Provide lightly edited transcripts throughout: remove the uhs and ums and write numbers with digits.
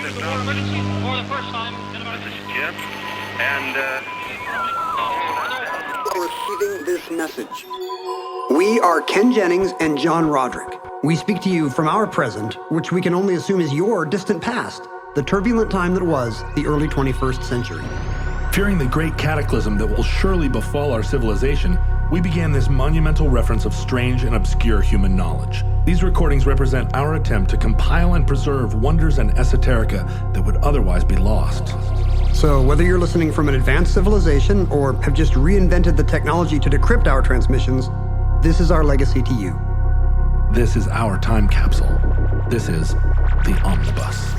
emergency for the first time in about... This is Jim, and Receiving this message. We are Ken Jennings and John Roderick. We speak to you from our present, which we can only assume is your distant past, the turbulent time that was the early 21st century. Fearing the great cataclysm that will surely befall our civilization, we began this monumental reference of strange and obscure human knowledge. These recordings represent our attempt to compile and preserve wonders and esoterica that would otherwise be lost. So whether you're listening from an advanced civilization or have just reinvented the technology to decrypt our transmissions, this is our legacy to you. This is our time capsule. This is the Omnibus.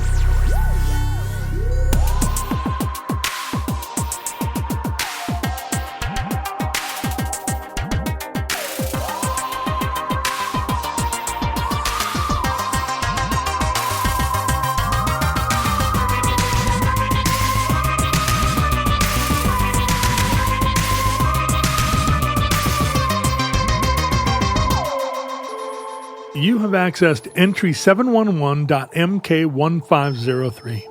You have accessed entry 711.MK1503.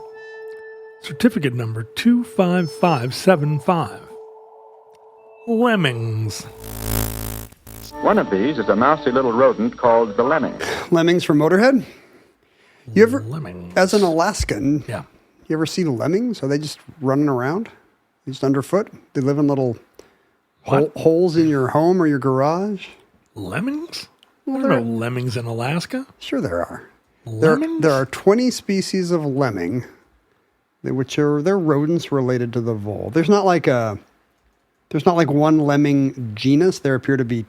Certificate number 25575. Lemmings. One of these is a mousy little rodent called the lemming. Lemmings from Motorhead? You ever, Lemmings. as an Alaskan, Yeah. you ever see lemmings? Are they just running around? Just underfoot? They live in little holes in your home or your garage? Lemmings? There are no lemmings in Alaska. Sure there are. Lemmings? There are 20 species of lemming, they're rodents related to the vole. There's not like one lemming genus. There appear to be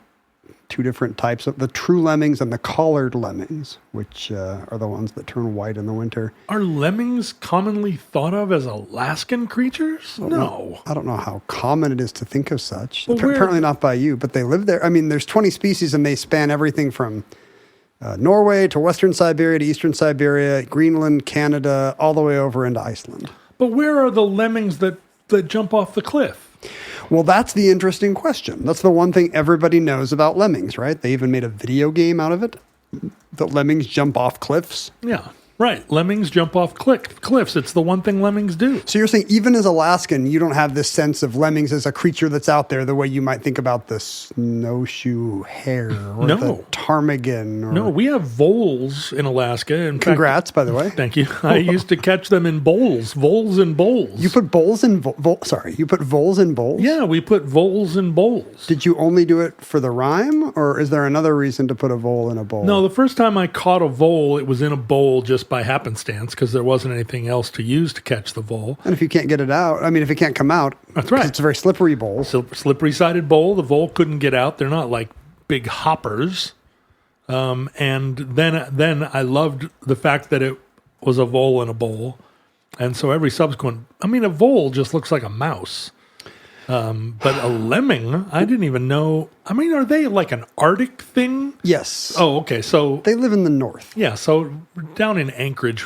two different types of the true lemmings and the collared lemmings, which are the ones that turn white in the winter. Are lemmings commonly thought of as Alaskan creatures? No. I don't know how common it is to think of such. Well, Apparently not by you, but they live there. I mean, there's 20 species and they span everything from Norway to Western Siberia to Eastern Siberia, Greenland, Canada, all the way over into Iceland. But where are the lemmings that jump off the cliff? Well, that's the interesting question. That's the one thing everybody knows about lemmings, right? They even made a video game out of it. The lemmings jump off cliffs. Yeah, right. Lemmings jump off cliffs. It's the one thing lemmings do. So you're saying even as Alaskan, you don't have this sense of lemmings as a creature that's out there the way you might think about the snowshoe hare or the ptarmigan. Or... No, we have voles in Alaska. In Congrats, fact, by the way. Thank you. I used to catch them in bowls, voles in bowls. You put voles in you put voles in bowls? Yeah, we put voles in bowls. Did you only do it for the rhyme, or is there another reason to put a vole in a bowl? No, the first time I caught a vole, it was in a bowl just by happenstance because there wasn't anything else to use to catch the vole. And if you can't get it out, if it can't come out, that's right. It's a very slippery bowl. Slippery-sided bowl. The vole couldn't get out. They're not like big hoppers. And then I loved the fact that it was a vole in a bowl. And so every subsequent, a vole just looks like a mouse. But a lemming, I didn't even know. Are they like an Arctic thing? Yes. Oh, okay. So they live in the north. Yeah. So down in Anchorage,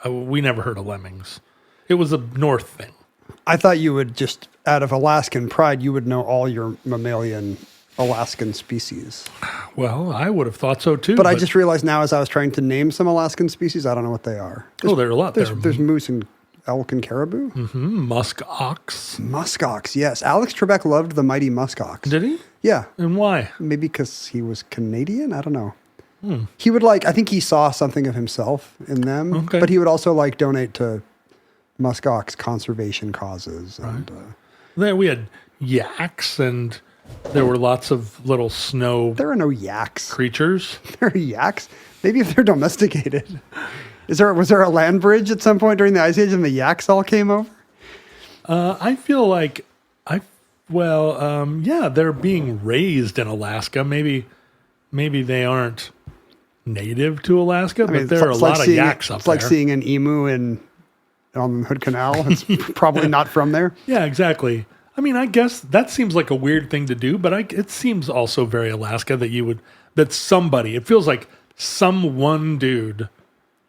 we never heard of lemmings. It was a north thing. I thought you would just, out of Alaskan pride, you would know all your mammalian Alaskan species. Well, I would have thought so too. But I just realized now as I was trying to name some Alaskan species, I don't know what they are. There are a lot. There's moose and elk and caribou. Mm-hmm. Musk ox. Musk ox, yes. Alex Trebek loved the mighty musk ox. Did he? Yeah. And why? Maybe because he was Canadian? I don't know. He would I think he saw something of himself in them. Okay. But he would also donate to musk ox conservation causes. And, There we had yaks, and there were lots of little snow. There are no yaks. Creatures. There are yaks. Maybe if they're domesticated. Was there a land bridge at some point during the Ice Age and the yaks all came over? I feel like they're being raised in Alaska. Maybe they aren't native to Alaska, but there are a lot of yaks up there. It's like seeing an emu on the Hood Canal. It's probably not from there. Yeah, exactly. I guess that seems like a weird thing to do, but it seems also very Alaska it feels like some one dude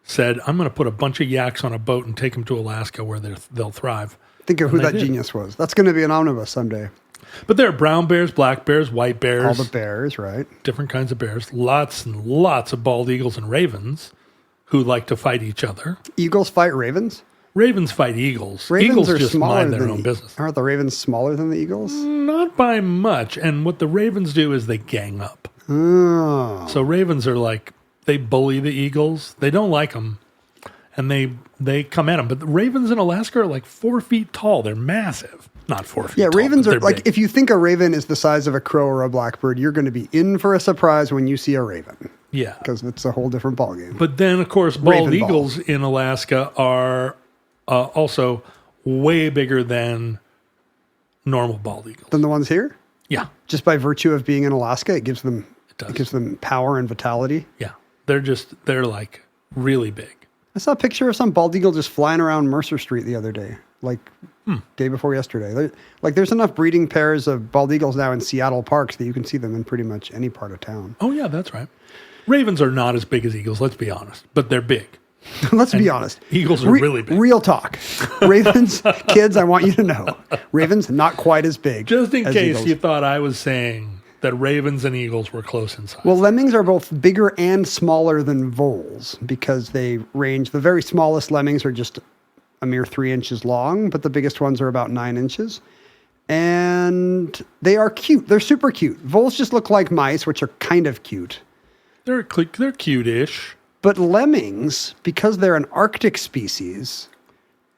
said, I'm going to put a bunch of yaks on a boat and take them to Alaska where they'll thrive. Think of who that genius was. That's going to be an omnibus someday. But there are brown bears, black bears, white bears. All the bears, right? Different kinds of bears. Lots and lots of bald eagles and ravens, who like to fight each other. Eagles fight ravens? Ravens fight eagles. Ravens Eagles are just smaller mind their than own business. Aren't the ravens smaller than the eagles? Not by much. And what the ravens do is they gang up. Oh. So ravens are like, they bully the eagles. They don't like them. And they come at them. But the ravens in Alaska are like 4 feet tall. They're massive. Not 4 feet Yeah, tall. ravens but are they're like, big. if you think a raven is the size of a crow or a blackbird, you're going to be in for a surprise when you see a raven. Yeah. Because it's a whole different ballgame. But then, of course, bald Raven eagles balls. in Alaska are also way bigger than normal bald eagles. Than the ones here? Yeah. Just by virtue of being in Alaska, it gives them does. power and vitality. Yeah. They're like really big. I saw a picture of some bald eagle just flying around Mercer Street the other day, like day before yesterday. There's enough breeding pairs of bald eagles now in Seattle parks that you can see them in pretty much any part of town. Oh, yeah, that's right. Ravens are not as big as eagles, let's be honest, but they're big. Let's be honest. Eagles are really big. Real talk. Ravens, kids, I want you to know. Ravens, not quite as big. Just in as case eagles. you thought I was saying that ravens and eagles were close in size. Well, lemmings are both bigger and smaller than voles because they range. The very smallest lemmings are just a mere 3 inches long, but the biggest ones are about 9 inches. And they are cute. They're super cute. Voles just look like mice, which are kind of cute. They're cute-ish. But lemmings, because they're an Arctic species,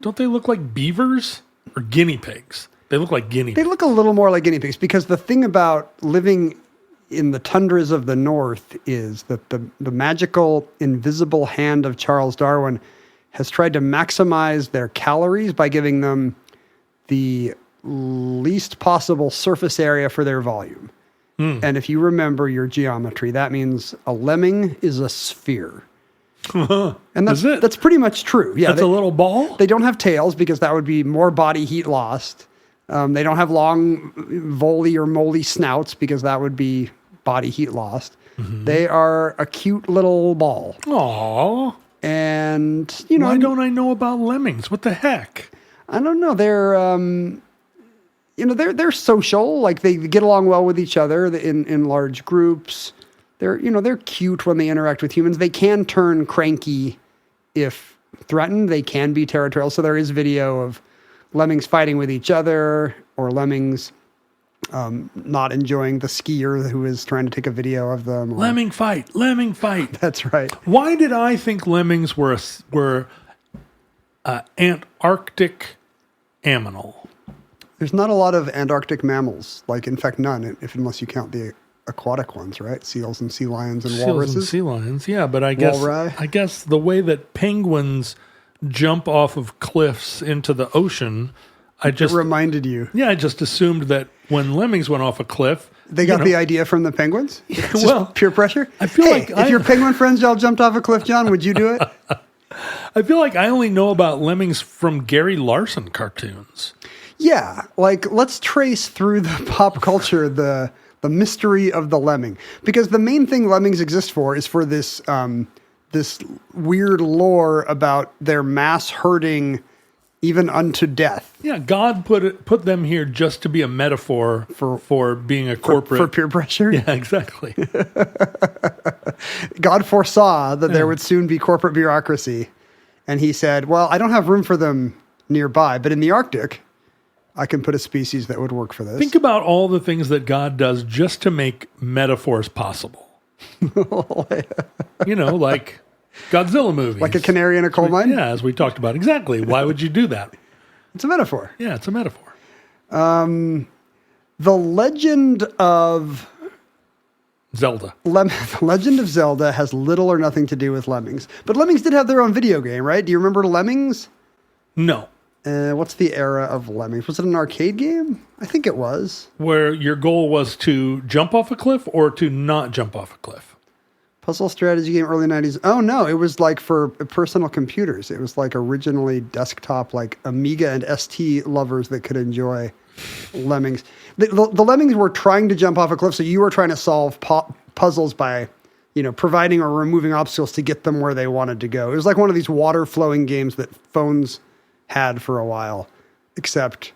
Don't they look like beavers or guinea pigs? They look like guinea they pigs. look a little more like guinea pigs because the thing about living in the tundras of the north is that the magical invisible hand of Charles Darwin has tried to maximize their calories by giving them the least possible surface area for their volume. And if you remember your geometry, that means a lemming is a sphere. And Is it? that's pretty much true. Yeah, That's a little ball? they don't have tails because that would be more body heat lost. They don't have long vole or moly snouts because that would be body heat lost. They are a cute little ball. Aw. And, you know, Why don't I know about lemmings? What the heck? I don't know. They're, they're social. Like they get along well with each other in large groups. They're cute when they interact with humans. They can turn cranky if threatened. They can be territorial. So there is video of lemmings fighting with each other or lemmings not enjoying the skier who is trying to take a video of them. Lemming fight. That's right. Why did I think lemmings were Antarctic aminal? There's not a lot of Antarctic mammals. Like, in fact, none, unless you count the aquatic ones, right? Seals and sea lions and Seals walruses. and sea lions, yeah. But I guess the way that penguins jump off of cliffs into the ocean, It reminded you. Yeah, I just assumed that when lemmings went off a cliff, They got the idea from the penguins? It's just well, pure pressure? I feel like if your penguin friends all jumped off a cliff, John, would you do it? I feel like I only know about lemmings from Gary Larson cartoons. Yeah, like let's trace through the pop culture the mystery of the lemming, because the main thing lemmings exist for is for this this weird lore about their mass herding, even unto death. Yeah, God put them here just to be a metaphor for being a corporate for peer pressure. Yeah, exactly. God foresaw that there would soon be corporate bureaucracy, and he said, "Well, I don't have room for them nearby, but in the Arctic, I can put a species that would work for this." Think about all the things that God does just to make metaphors possible. Like Godzilla movies. Like a canary in a coal mine? Yeah, as we talked about. Exactly. Why would you do that? It's a metaphor. Yeah, it's a metaphor. The legend of Zelda. The Legend of Zelda has little or nothing to do with lemmings. But lemmings did have their own video game, right? Do you remember Lemmings? No. What's the era of lemmings? Was it an arcade game? I think it was. Where your goal was to jump off a cliff or to not jump off a cliff? Puzzle strategy game, early 90s. Oh, no. It was like for personal computers. It was like originally desktop, like Amiga and ST lovers that could enjoy lemmings. The lemmings were trying to jump off a cliff, so you were trying to solve puzzles by, providing or removing obstacles to get them where they wanted to go. It was like one of these water-flowing games that phones had for a while, except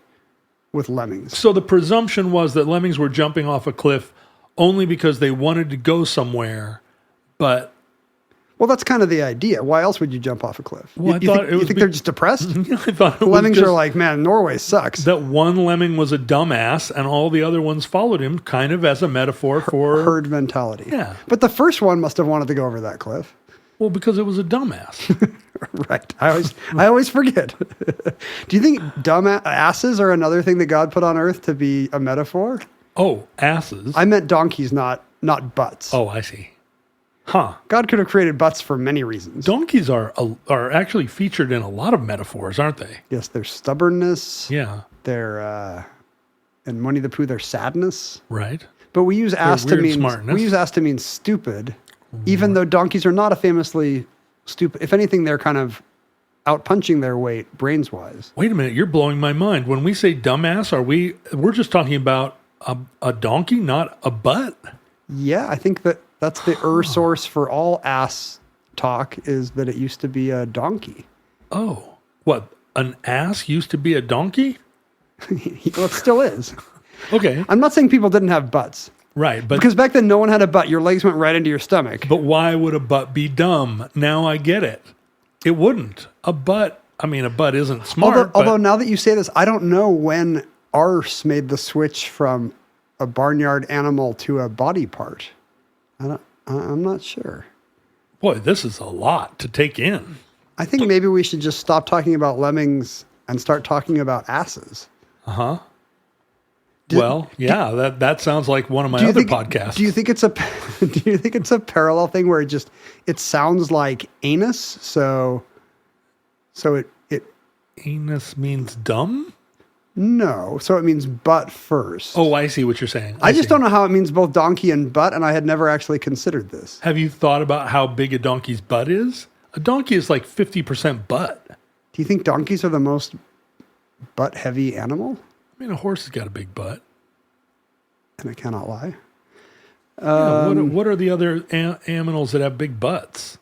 with lemmings. So the presumption was that lemmings were jumping off a cliff only because they wanted to go somewhere, but Well, that's kind of the idea. Why else would you jump off a cliff? Well, You think they're just depressed? I thought it Lemmings was are like, man, Norway sucks. that one lemming was a dumbass and all the other ones followed him, kind of as a metaphor for Herd mentality. Yeah. But the first one must have wanted to go over that cliff. Well, because it was a dumbass. Right. I always forget. Do you think dumb asses are another thing that God put on earth to be a metaphor? Oh, asses. I meant donkeys, not butts. Oh, I see. Huh. God could have created butts for many reasons. Donkeys are actually featured in a lot of metaphors, aren't they? Yes, their stubbornness. Yeah. Their in Winnie the Pooh, their sadness. Right. But we use ass to weird mean smartness. stupid, even though donkeys are not a famously stupid. If anything, they're kind of out punching their weight brains wise. Wait a minute, you're blowing my mind. When we say dumbass, we're just talking about a donkey, not a butt? Yeah, I think that's the source for all ass talk is that it used to be a donkey. Oh, what? An ass used to be a donkey? Well, it still is. Okay. I'm not saying people didn't have butts. Right, but Because back then no one had a butt. Your legs went right into your stomach. but why would a butt be dumb? Now I get it. It wouldn't. A butt isn't smart. Although now that you say this, I don't know when arse made the switch from a barnyard animal to a body part. I'm not sure. boy, this is a lot to take in. I think maybe we should just stop talking about lemmings and start talking about asses. Uh-huh. Well, yeah, that sounds like one of my other podcasts. Do you think it's a parallel thing where it sounds like anus? So it Anus means dumb? no. So it means butt first. Oh, I see what you're saying. I just don't know how it means both donkey and butt, and I had never actually considered this. Have you thought about how big a donkey's butt is? A donkey is like 50% butt. Do you think donkeys are the most butt-heavy animal? I mean, a horse has got a big butt. And I cannot lie. Yeah, what are the other animals that have big butts?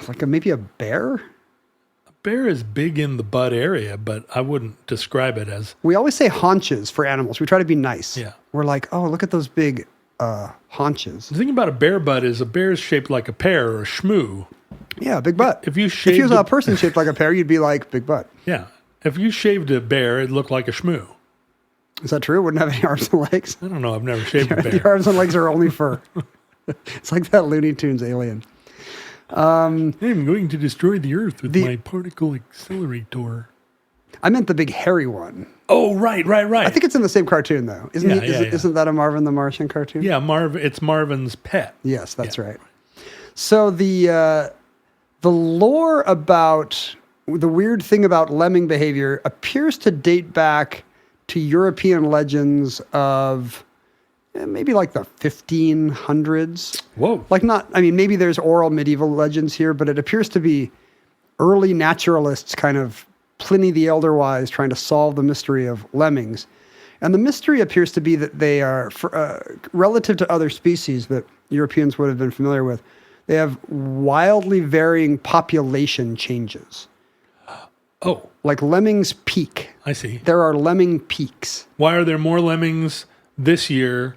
Like maybe a bear? A bear is big in the butt area, but I wouldn't describe it as... We always say haunches for animals. We try to be nice. Yeah. We're like, oh, look at those big haunches. The thing about a bear butt is a bear is shaped like a pear or a shmoo. Yeah, big butt. If you was shaved a person shaped like a pear, you'd be like, big butt. Yeah. If you shaved a bear, it'd look like a shmoo. Is that true? It wouldn't have any arms and legs? I don't know. I've never shaved a The bear. arms and legs are only fur. It's like that Looney Tunes alien. I'm going to destroy the earth with my particle accelerator. I meant the big hairy one. Oh, right. I think it's in the same cartoon, though. Isn't that a Marvin the Martian cartoon? Yeah, it's Marvin's pet. Yes, that's right. So the lore about the weird thing about lemming behavior appears to date back to European legends of maybe like the 1500s. Whoa. Maybe there's oral medieval legends here, but it appears to be early naturalists, kind of Pliny the Elder wise, trying to solve the mystery of lemmings. And the mystery appears to be that they are, relative to other species that Europeans would have been familiar with, they have wildly varying population changes. Oh. Like lemmings peak. I see. There are lemming peaks. Why are there more lemmings this year?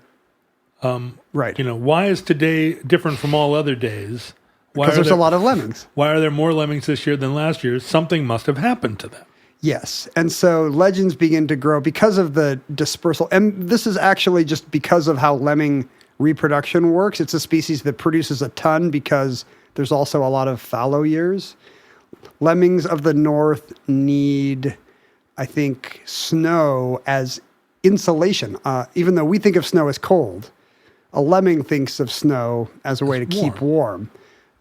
Right. Why is today different from all other days? Because there's a lot of lemmings. Why are there more lemmings this year than last year? Something must have happened to them. Yes. And so legends begin to grow because of the dispersal. And this is actually just because of how lemming reproduction works. It's a species that produces a ton because there's also a lot of fallow years. Lemmings of the north need, I think, snow as insulation. Even though we think of snow as cold, a lemming thinks of snow as a way to keep warm.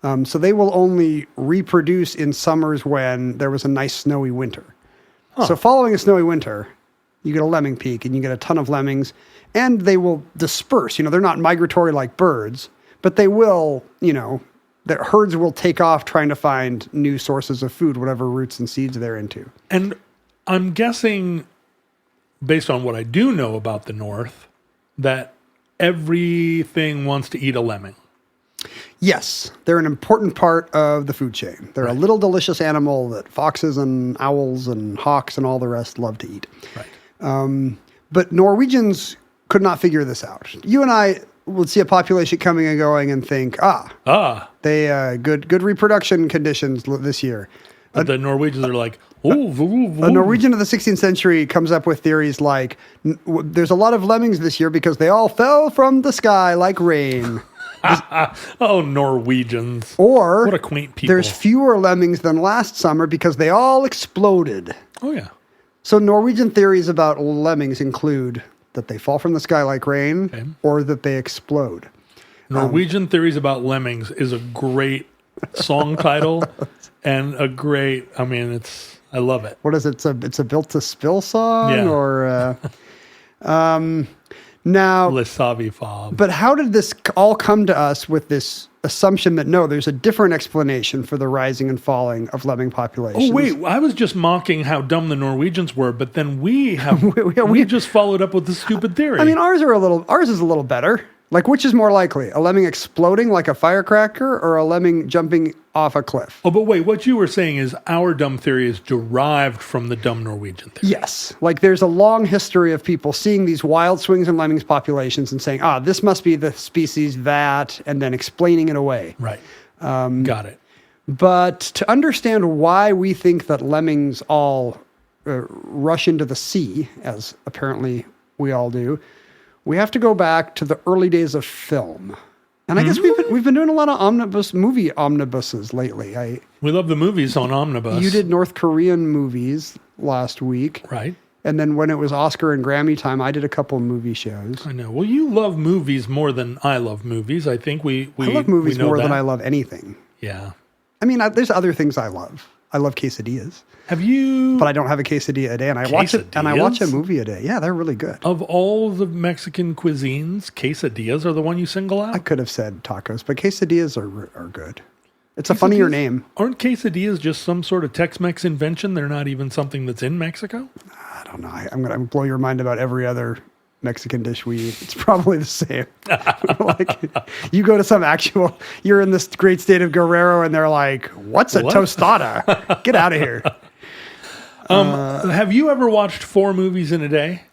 So they will only reproduce in summers when there was a nice snowy winter. Huh. So following a snowy winter, you get a lemming peak and you get a ton of lemmings, and they will disperse. They're not migratory like birds, but they will, the herds will take off trying to find new sources of food, whatever roots and seeds they're into. And I'm guessing, based on what I do know about the North, that everything wants to eat a lemming. Yes, they're an important part of the food chain. They're a little delicious animal that foxes and owls and hawks and all the rest love to eat. Right. But Norwegians could not figure this out. You and I would see a population coming and going and think, they good reproduction conditions this year. But the Norwegians are like, oh, A Norwegian of the 16th century comes up with theories like, there's a lot of lemmings this year because they all fell from the sky like rain. Oh, Norwegians. Or what a quaint people. There's fewer lemmings than last summer because they all exploded. Oh, yeah. So Norwegian theories about lemmings include that they fall from the sky like rain or that they explode. Norwegian theories about lemmings is a great song title and a great, I love it. What is it? It's a built to spill song Yeah. or now Le Savi Fob. But how did this all come to us with this assumption that no, there's a different explanation for the rising and falling of lemming populations? Oh, wait, I was just mocking how dumb the Norwegians were, but then we just followed up with the stupid theory. I mean, ours is a little better. Like, which is more likely? A lemming exploding like a firecracker or a lemming jumping off a cliff? Oh, but wait, what you were saying is our dumb theory is derived from the dumb Norwegian theory. Yes. Like, there's a long history of people seeing these wild swings in lemmings populations and saying, this must be the species that, and then explaining it away. Right. Got it. But to understand why we think that lemmings all rush into the sea, as apparently we all do, we have to go back to the early days of film. And I guess we've been doing a lot of movie omnibuses lately. We love the movies on Omnibus. You did North Korean movies last week. Right. And then when it was Oscar and Grammy time, I did a couple movie shows. I know. Well, you love movies more than I love movies. I think I love movies more than I love anything. Yeah. I mean, there's other things I love. I love quesadillas. Have you? But I don't have a quesadilla a day, and I watch it. And I watch a movie a day. Yeah, they're really good. Of all the Mexican cuisines, quesadillas are the one you single out. I could have said tacos, but quesadillas are good. It's a funnier name. Aren't quesadillas just some sort of Tex-Mex invention? They're not even something that's in Mexico? I don't know. I'm going to blow your mind about every other Mexican dish we eat. It's probably the same. Like, you go to you're in this great state of Guerrero, and they're like, what's a tostada? Get out of here. Have you ever watched 4 movies in a day?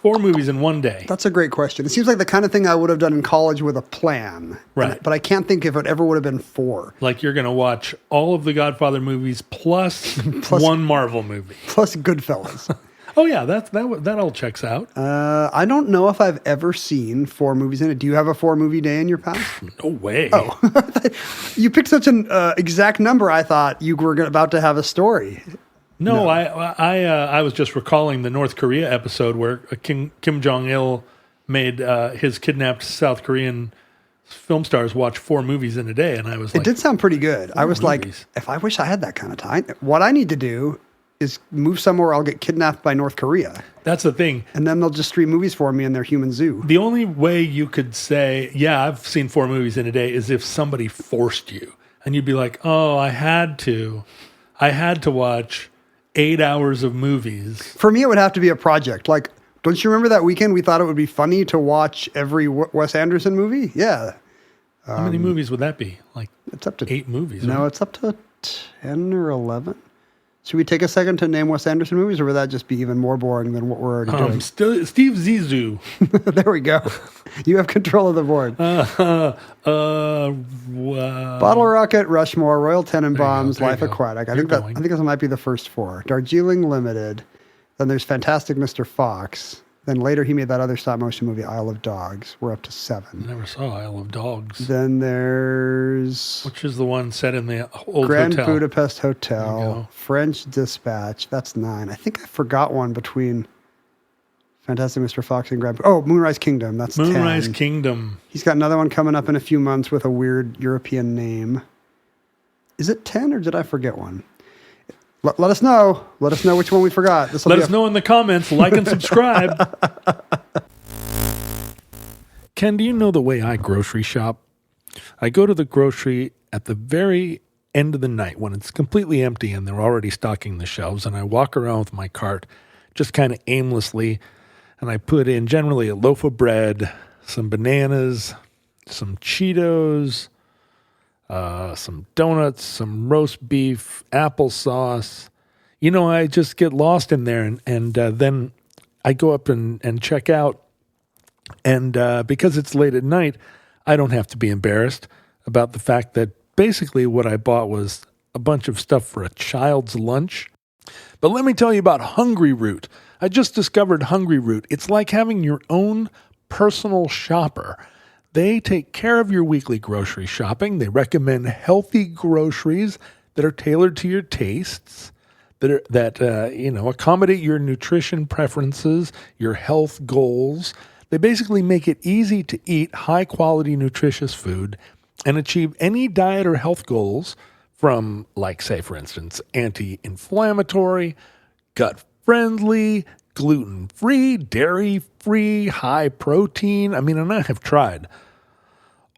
4 movies in one day. That's a great question. It seems like the kind of thing I would have done in college with a plan. Right. But I can't think if it ever would have been 4. Like you're going to watch all of the Godfather movies plus one Marvel movie. Plus Goodfellas. Oh, yeah, that all checks out. I don't know if I've ever seen 4 movies in it. Do you have a 4-movie day in your past? No way. Oh, you picked such an exact number. I thought you were about to have a story. No. I was just recalling the North Korea episode where Kim Jong-il made his kidnapped South Korean film stars watch 4 movies in a day, and I was like, it did sound pretty good. I was like, if I wish I had that kind of time. What I need to do is move somewhere I'll get kidnapped by North Korea. That's the thing. And then they'll just stream movies for me in their human zoo. The only way you could say, yeah, I've seen 4 movies in a day is if somebody forced you. And you'd be like, oh, I had to watch 8 hours of movies. For me, it would have to be a project. Like, don't you remember that weekend we thought it would be funny to watch every Wes Anderson movie? Yeah. How many movies would that be? Like, it's up to 8 movies. No, right? It's up to 10 or 11. Should we take a second to name Wes Anderson movies, or would that just be even more boring than what we're already doing? Steve Zissou. There we go. You have control of the board. Bottle Rocket, Rushmore, Royal Tenenbaums, Life Aquatic. I think this might be the first 4. Darjeeling Limited. Then there's Fantastic Mr. Fox. Then later he made that other stop motion movie, Isle of Dogs. We're up to 7. I never saw Isle of Dogs. Then there's... Which is the one set in the old Grand hotel? Budapest Hotel. French Dispatch. That's 9. I think I forgot one between Fantastic Mr. Fox and Moonrise Kingdom. That's 10. Moonrise Kingdom. He's got another one coming up in a few months with a weird European name. Is it 10 or did I forget one? Let us know. Let us know which one we forgot. Let us know in the comments. Like and subscribe. Ken, do you know the way I grocery shop? I go to the grocery at the very end of the night when it's completely empty and they're already stocking the shelves, and I walk around with my cart just kind of aimlessly, and I put in generally a loaf of bread, some bananas, some Cheetos, some donuts, some roast beef, applesauce. You know, I just get lost in there, and then I go up and check out, And because it's late at night, I don't have to be embarrassed about the fact that basically what I bought was a bunch of stuff for a child's lunch. But let me tell you about Hungry Root. I just discovered Hungry Root. It's like having your own personal shopper. They take care of your weekly grocery shopping. They recommend healthy groceries that are tailored to your tastes, that accommodate your nutrition preferences, your health goals. They basically make it easy to eat high-quality, nutritious food and achieve any diet or health goals from, like, say, for instance, anti-inflammatory, gut-friendly, gluten-free, dairy-free, high-protein. I mean, and I have tried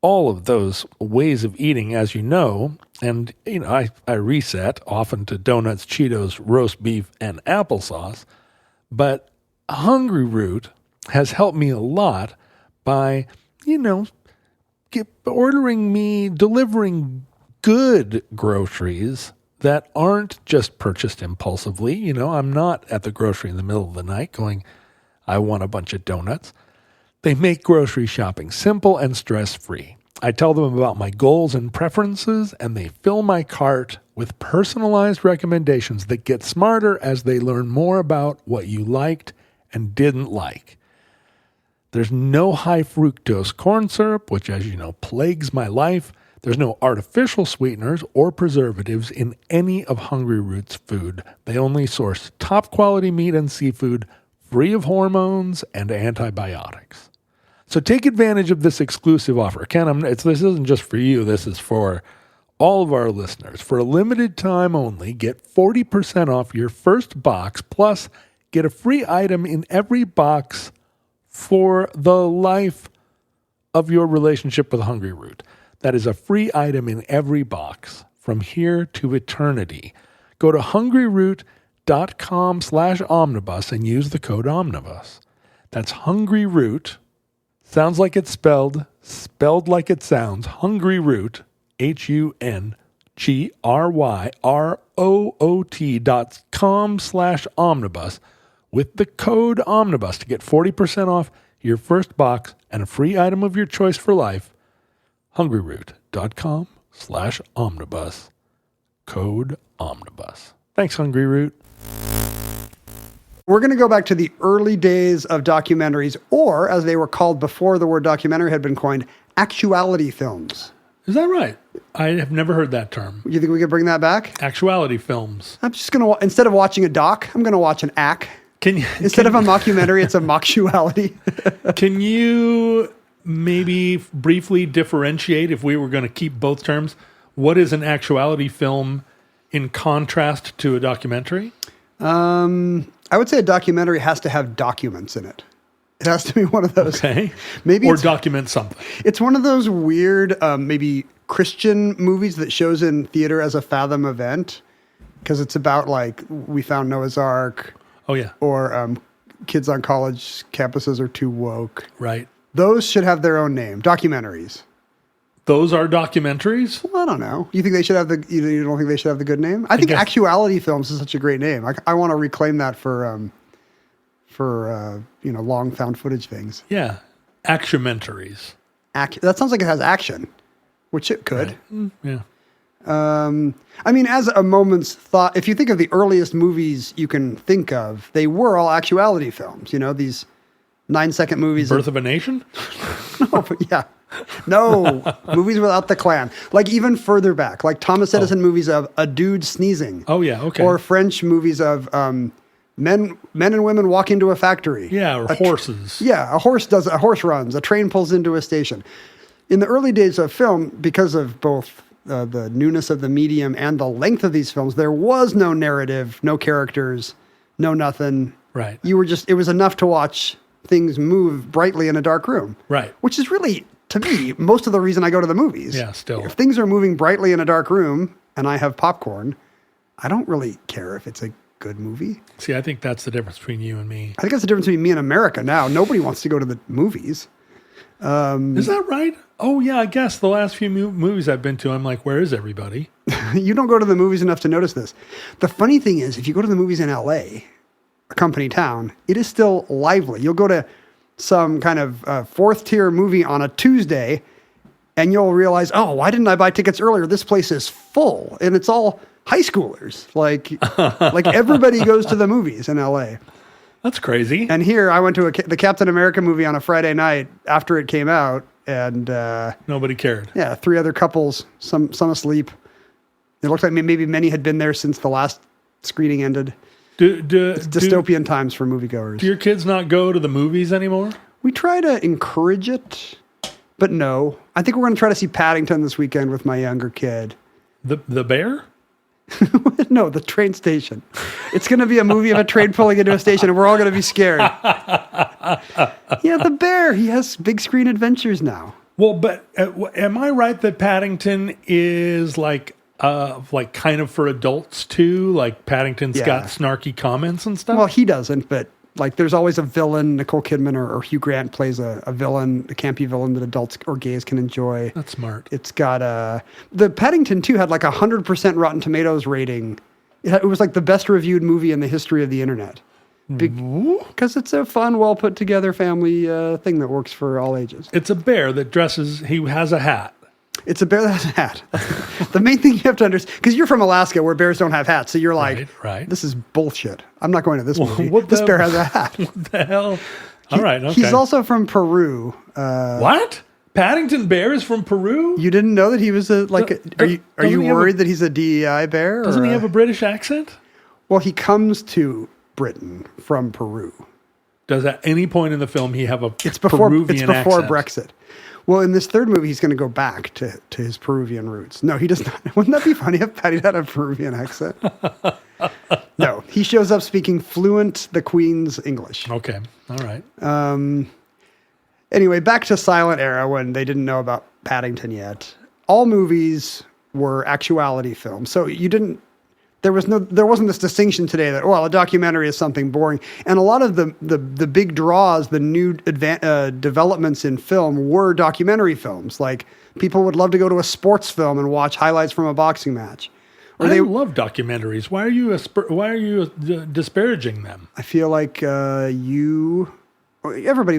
all of those ways of eating, as you know, and, I reset often to donuts, Cheetos, roast beef, and applesauce, but Hungry Root has helped me a lot by, delivering good groceries that aren't just purchased impulsively. I'm not at the grocery in the middle of the night going, I want a bunch of donuts. They make grocery shopping simple and stress-free. I tell them about my goals and preferences, and they fill my cart with personalized recommendations that get smarter as they learn more about what you liked and didn't like. There's no high fructose corn syrup, which, as you know, plagues my life. There's no artificial sweeteners or preservatives in any of Hungry Root's food. They only source top quality meat and seafood free of hormones and antibiotics. So take advantage of this exclusive offer. Ken, this isn't just for you. This is for all of our listeners. For a limited time only, get 40% off your first box, plus get a free item in every box for the life of your relationship with Hungry Root. That is a free item in every box from here to eternity. Go to hungryroot.com/omnibus and use the code omnibus. That's Hungry Root. Sounds like it's spelled like it sounds. Hungry Root, HungryRoot.com/omnibus with the code omnibus to get 40% off your first box and a free item of your choice for life. hungryroot.com/omnibus. Code omnibus. Thanks, Hungry Root. We're going to go back to the early days of documentaries, or as they were called before the word documentary had been coined, actuality films. Is that right? I have never heard that term. You think we could bring that back? Actuality films. I'm just going to, instead of watching a doc, I'm going to watch an ac. Instead of a mockumentary, it's a mockuality. Can you maybe briefly differentiate, if we were going to keep both terms, what is an actuality film in contrast to a documentary? I would say a documentary has to have documents in it. It has to be one of those. Okay. Maybe or document something. It's one of those weird, maybe Christian movies that shows in theater as a Fathom event, because it's about, like, we found Noah's Ark. Oh, yeah. Or kids on college campuses are too woke. Right. Those should have their own name. Documentaries. Those are documentaries? Well, I don't know. You think they should have you don't think they should have the good name? I think actuality films is such a great name. I want to reclaim that for long found footage things. Yeah. Actionmentaries. That sounds like it has action, which it could. Right. Yeah. I mean, as a moment's thought, if you think of the earliest movies you can think of, they were all actuality films. These 9-second movies. Birth of a Nation? No, but yeah. No, movies without the Klan. Like even further back, like Thomas Edison movies of a dude sneezing. Oh, yeah, okay. Or French movies of men and women walk into a factory. Yeah, or horses. A horse runs, a train pulls into a station. In the early days of film, because of both the newness of the medium and the length of these films, there was no narrative, no characters, no nothing. Right. It was enough to watch things move brightly in a dark room. Right. Which is really, to me, most of the reason I go to the movies. Yeah, still. If things are moving brightly in a dark room and I have popcorn, I don't really care if it's a good movie. See, I think that's the difference between you and me. I think that's the difference between me and America now. Nobody wants to go to the movies. Is that right? Oh, yeah, I guess the last few movies I've been to, I'm like, where is everybody? You don't go to the movies enough to notice this. The funny thing is, if you go to the movies in LA, a company town, it is still lively. You'll go to some kind of fourth tier movie on a Tuesday, and you'll realize, oh, why didn't I buy tickets earlier? This place is full, and it's all high schoolers. Like everybody goes to the movies in LA. That's crazy. And here I went to the Captain America movie on a Friday night after it came out, and nobody cared. Yeah, 3 other couples, some asleep. It looked like maybe many had been there since the last screening ended. It's dystopian times for moviegoers. Do your kids not go to the movies anymore? We try to encourage it, but no. I think we're going to try to see Paddington this weekend with my younger kid. The bear? No, the train station. It's going to be a movie of a train pulling into a station, and we're all going to be scared. Yeah, the bear. He has big screen adventures now. Well, but am I right that Paddington is like kind of for adults too? Like Paddington's got snarky comments and stuff? Well, he doesn't, but like there's always a villain. Nicole Kidman or Hugh Grant plays a villain, a campy villain that adults or gays can enjoy. That's smart. It's got the Paddington 2 had like 100% Rotten Tomatoes rating. It was like the best reviewed movie in the history of the internet. Because it's a fun, well put together family thing that works for all ages. It's a bear that dresses, he has a hat. It's a bear that has a hat. The main thing you have to understand, because you're from Alaska where bears don't have hats, so you're like, right. This is bullshit. I'm not going to this movie. This bear has a hat. What the hell? All right, okay. He's also from Peru. What? Paddington Bear is from Peru? You didn't know that he was are you worried that he's a DEI bear? Doesn't he have a British accent? Well, he comes to Britain from Peru. Does at any point in the film he have a Peruvian accent? It's before accent? Brexit. Well, in this third movie, he's going to go back to his Peruvian roots. No, he does not. Wouldn't that be funny if Patty had a Peruvian accent? No, he shows up speaking fluent the Queen's English. Okay, all right. Anyway, back to silent era when they didn't know about Paddington yet. All movies were actuality films, so there wasn't this distinction today that, a documentary is something boring. And a lot of the big draws, the new developments in film were documentary films. Like people would love to go to a sports film and watch highlights from a boxing match. Or I love documentaries. Why are you disparaging them? I feel like everybody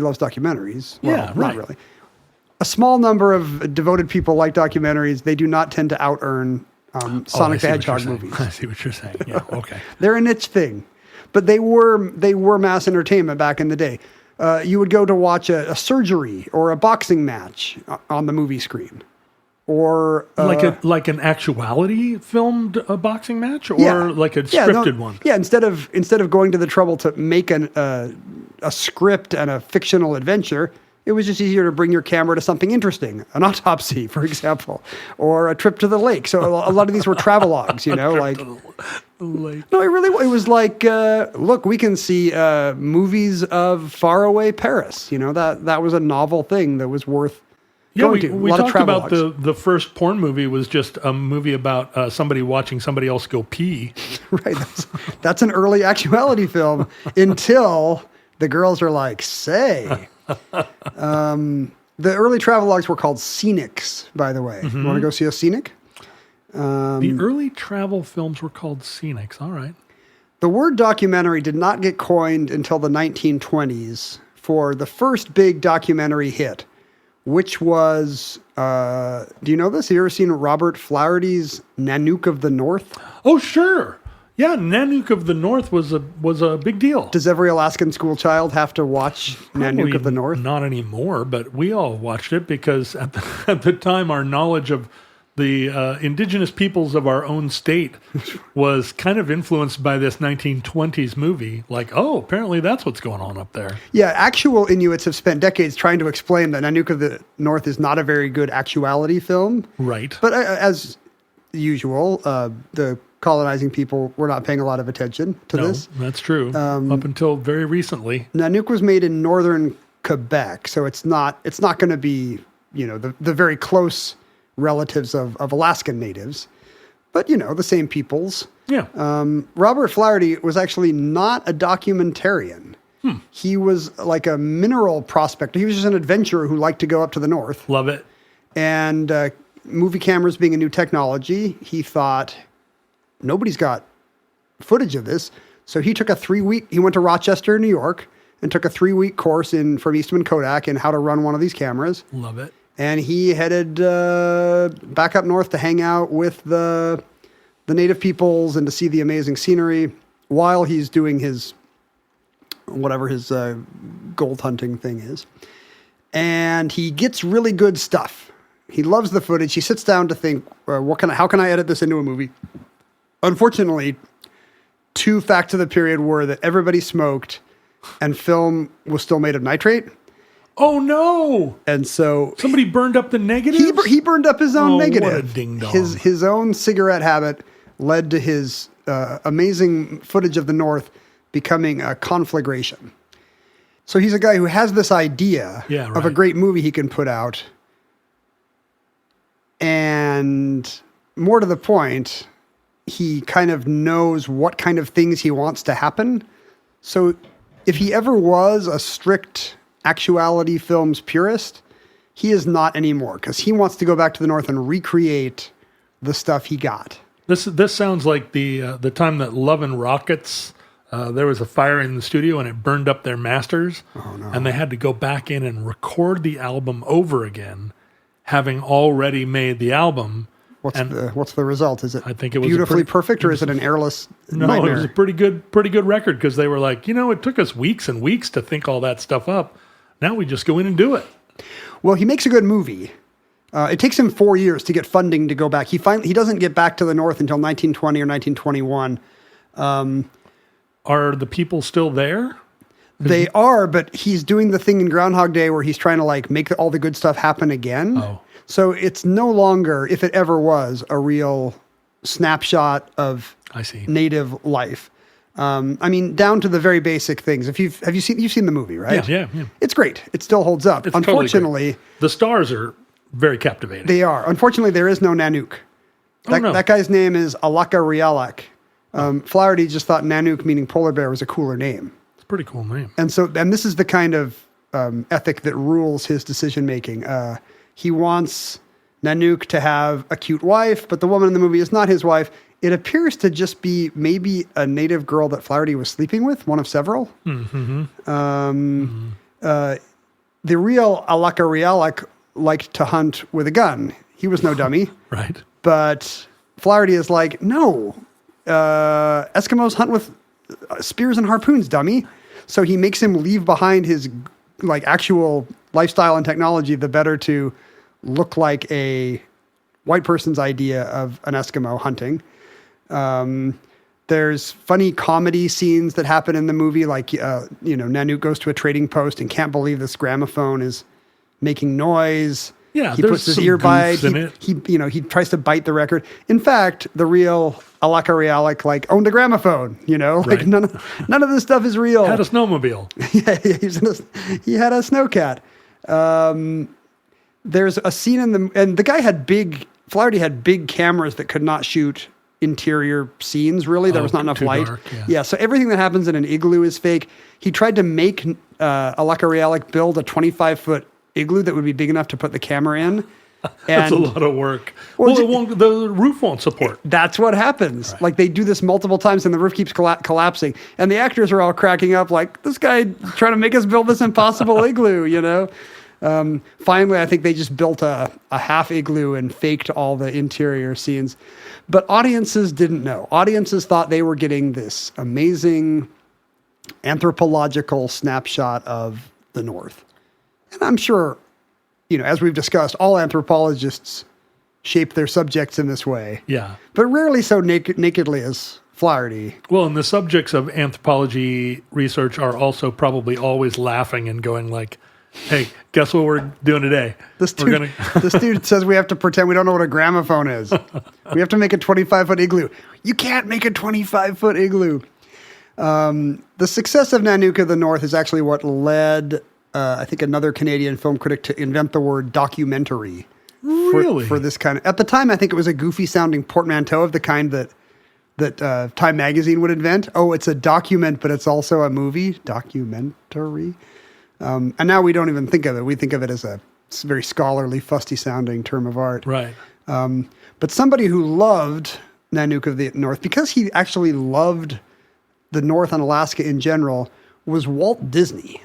loves documentaries. Well, yeah, right. Not really. A small number of devoted people like documentaries. They do not tend to out-earn Sonic the Hedgehog movies. I see what you're saying. Yeah, okay. They're a niche thing, but they were mass entertainment back in the day. You would go to watch a surgery or a boxing match on the movie screen, or like an actuality filmed boxing match, or like a scripted one. Yeah, instead of going to the trouble to make a script and a fictional adventure. It was just easier to bring your camera to something interesting, an autopsy, for example, or a trip to the lake. So a lot of these were travelogues, like. No, it was like, look, we can see movies of faraway Paris. That was a novel thing that was worth going to. We talked about the first porn movie was just a movie about somebody watching somebody else go pee. Right, that's an early actuality film until the girls are like, say. The early travelogues were called scenics, by the way. Mm-hmm. You want to go see a scenic? The early travel films were called scenics. All right. The word documentary did not get coined until the 1920s for the first big documentary hit, which was, do you know this? Have you ever seen Robert Flaherty's Nanook of the North? Oh, sure. Yeah, Nanook of the North was a big deal. Does every Alaskan school child have to watch Nanook of the North? Not anymore, but we all watched it because at the time our knowledge of the indigenous peoples of our own state was kind of influenced by this 1920s movie. Like, apparently that's what's going on up there. Yeah, actual Inuits have spent decades trying to explain that Nanook of the North is not a very good actuality film. Right. But as usual, the colonizing people were not paying a lot of attention to this. That's true. Up until very recently. Nanook was made in northern Quebec, so it's not going to be, the very close relatives of Alaskan natives, but the same peoples. Yeah. Robert Flaherty was actually not a documentarian. He was like a mineral prospector. He was just an adventurer who liked to go up to the north. Love it. And movie cameras being a new technology, he thought, nobody's got footage of this. So he took he went to Rochester, New York, and took a 3-week course from Eastman Kodak in how to run one of these cameras. Love it. And he headed back up north to hang out with the native peoples and to see the amazing scenery while he's doing his gold hunting thing is. And he gets really good stuff. He loves the footage. He sits down to think, how can I edit this into a movie? Unfortunately, 2 facts of the period were that everybody smoked and film was still made of nitrate. Oh, no. And so Somebody burned up the negatives? he burned up his own negative. What a ding-dong. His own cigarette habit led to his amazing footage of the North becoming a conflagration. So he's a guy who has this idea of a great movie he can put out. And more to the point, he kind of knows what kind of things he wants to happen. So if he ever was a strict actuality films purist, he is not anymore because he wants to go back to the North and recreate the stuff he got. This sounds like the time that Love and Rockets, there was a fire in the studio and it burned up their masters. Oh, no. And they had to go back in and record the album over again, having already made the album. What's the result? Is it I think it was beautifully perfect, or is it an airless nightmare? It was a pretty good record because they were like, it took us weeks and weeks to think all that stuff up. Now we just go in and do it. Well, he makes a good movie. It takes him 4 years to get funding to go back. He doesn't get back to the North until 1920 or 1921. Are the people still there? They are, but he's doing the thing in Groundhog Day where he's trying to make all the good stuff happen again. Oh. So it's no longer, if it ever was, a real snapshot of native life. Down to the very basic things. You've seen the movie, right? Yeah. It's great. It still holds up. It's Unfortunately, totally the stars are very captivating. They are. Unfortunately, there is no Nanook. That guy's name is Alaka Rialak. Flaherty just thought Nanook, meaning polar bear, was a cooler name. It's a pretty cool name. And this is the kind of ethic that rules his decision making. He wants Nanook to have a cute wife, but the woman in the movie is not his wife. It appears to just be maybe a native girl that Flaherty was sleeping with, one of several. Mm-hmm. The real Alaka Rialak liked to hunt with a gun. He was no dummy. Right. But Flaherty is like, no, Eskimos hunt with spears and harpoons, dummy. So he makes him leave behind his actual lifestyle and technology, the better to look like a white person's idea of an Eskimo hunting. There's funny comedy scenes that happen in the movie, Nanook goes to a trading post and can't believe this gramophone is making noise. Yeah, he puts his earbite. He tries to bite the record. In fact, the real Alaka Rialak owned a gramophone. Right. None of this stuff is real. Had a snowmobile. Yeah, he had a snowcat. There's a scene and the guy Flaherty had big cameras that could not shoot interior scenes, really. There was not enough light. Dark, yeah, so everything that happens in an igloo is fake. He tried to make Alaka Rialak build a 25-foot igloo that would be big enough to put the camera in. That's a lot of work. The roof won't support. That's what happens. Right. They do this multiple times and the roof keeps collapsing. And the actors are all cracking up this guy trying to make us build this impossible igloo, Finally, I think they just built a half igloo and faked all the interior scenes. But audiences didn't know. Audiences thought they were getting this amazing anthropological snapshot of the North. And I'm sure, as we've discussed, all anthropologists shape their subjects in this way. Yeah. But rarely so nakedly as Flaherty. Well, and the subjects of anthropology research are also probably always laughing and going hey, guess what we're doing today? This dude says we have to pretend we don't know what a gramophone is. We have to make a 25-foot igloo. You can't make a 25-foot igloo. The success of Nanook of the North is actually what led, I think, another Canadian film critic to invent the word documentary. Really? For this kind of... At the time, I think it was a goofy-sounding portmanteau of the kind that Time Magazine would invent. Oh, it's a document, but it's also a movie. Documentary. And now we don't even think of it. We think of it as a very scholarly, fusty-sounding term of art. Right. But somebody who loved Nanook of the North, because he actually loved the North and Alaska in general, was Walt Disney.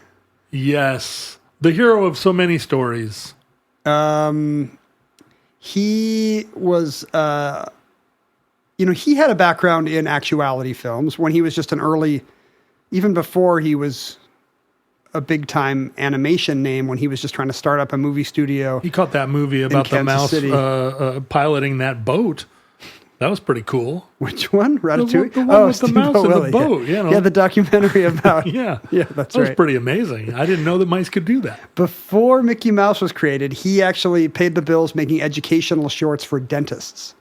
Yes. The hero of so many stories. He was, he had a background in actuality films when he was just even before he was a big-time animation name, when he was just trying to start up a movie studio. He caught that movie about the mouse piloting that boat. That was pretty cool. Which one? Ratatouille? The one with the mouse in the boat. Yeah. Yeah, the documentary about... Yeah, that's that right. was pretty amazing. I didn't know that mice could do that. Before Mickey Mouse was created, he actually paid the bills making educational shorts for dentists.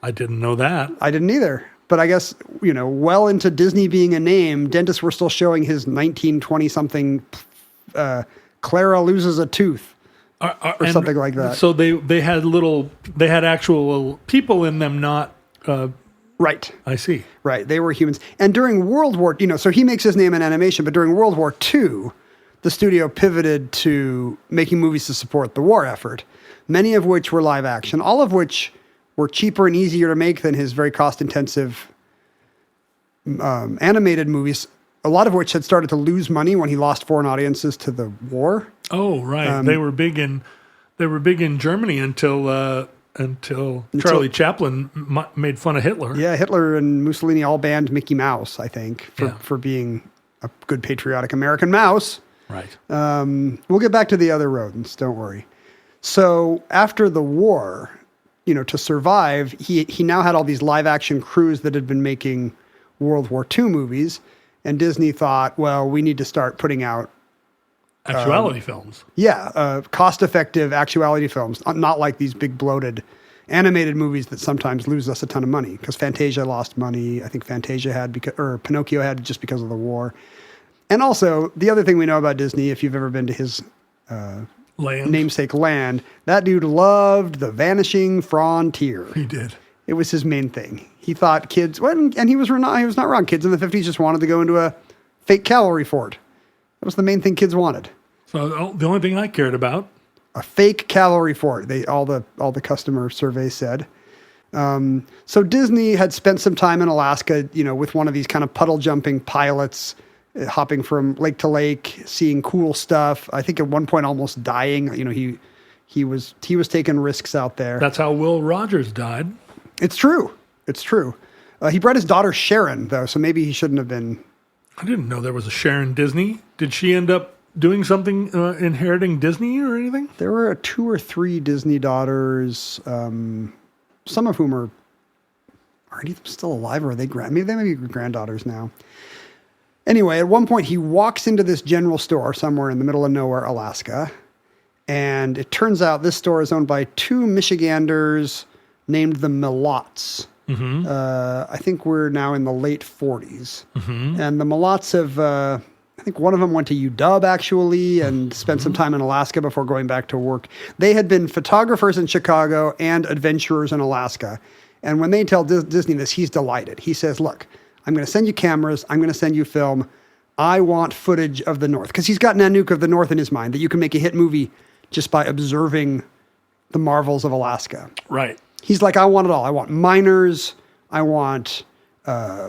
I didn't know that. I didn't either. But I guess, well into Disney being a name, dentists were still showing his 1920-something Clara loses a tooth. Or something like that. So they had actual people in them, not right. I see. Right, they were humans. And during World War, so he makes his name in animation, but during World War II, the studio pivoted to making movies to support the war effort, many of which were live action, all of which were cheaper and easier to make than his very cost-intensive animated movies, a lot of which had started to lose money when he lost foreign audiences to the war. Oh, right. They were big in Germany until Charlie Chaplin made fun of Hitler. Yeah, Hitler and Mussolini all banned Mickey Mouse, I think, for being a good patriotic American mouse. Right. We'll get back to the other rodents, don't worry. So after the war, to survive, he now had all these live action crews that had been making World War II movies. And Disney thought, well, we need to start putting out actuality films. Yeah, cost-effective actuality films, not like these big bloated animated movies that sometimes lose us a ton of money. Because Fantasia lost money. I think Fantasia or Pinocchio had just because of the war. And also, the other thing we know about Disney, if you've ever been to his namesake land, that dude loved the vanishing frontier. He did. It was his main thing. He thought kids, and he was not wrong. Kids in the 50s just wanted to go into a fake cavalry fort. That was the main thing kids wanted. So the only thing I cared about, a fake cavalry fort. All the customer surveys said. So Disney had spent some time in Alaska, with one of these kind of puddle jumping pilots, hopping from lake to lake, seeing cool stuff. I think at one point almost dying. He was taking risks out there. That's how Will Rogers died. It's true. He bred his daughter Sharon, though, so maybe he shouldn't have been. I didn't know there was a Sharon Disney. Did she end up doing something, inheriting Disney or anything? There were 2 or 3 Disney daughters, some of whom are any of them still alive, or are they maybe they may be granddaughters now. Anyway, at one point he walks into this general store somewhere in the middle of nowhere, Alaska, and it turns out this store is owned by 2 Michiganders named the Malots. Mm-hmm. I think we're now in the late 40s. Mm-hmm. And the Malots have, I think one of them went to UW actually and spent some time in Alaska before going back to work. They had been photographers in Chicago and adventurers in Alaska. And when they tell Disney this, he's delighted. He says, look, I'm going to send you cameras. I'm going to send you film. I want footage of the North. Because he's got Nanook of the North in his mind, that you can make a hit movie just by observing the marvels of Alaska. Right. He's like, I want it all. I want miners. I want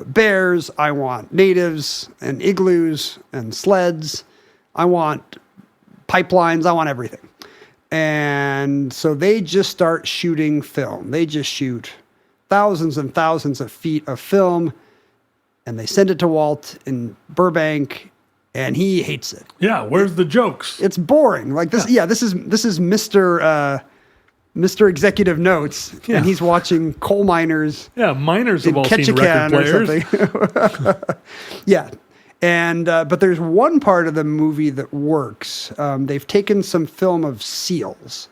bears. I want natives and igloos and sleds. I want pipelines. I want everything. And so they just start shooting film. They just shoot thousands and thousands of feet of film, and they send it to Walt in Burbank, and he hates it. Yeah, where's the jokes? It's boring. Like this. Yeah, this is Mr. Executive Notes, and he's watching coal miners. Yeah, miners have all seen record players. Yeah, and but there's one part of the movie that works. They've taken some film of seals.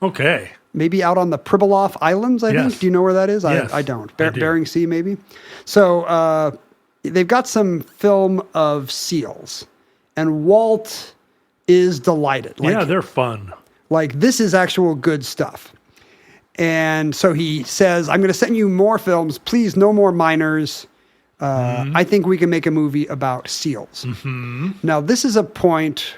Okay. Maybe out on the Pribilof Islands, I think. Do you know where that is? Yes, I don't. I do. Bering Sea, maybe. So they've got some film of seals, and Walt is delighted. Yeah, they're fun. Like, this is actual good stuff. And so he says, I'm going to send you more films. Please, no more miners. I think we can make a movie about seals. Mm-hmm. Now, this is a point.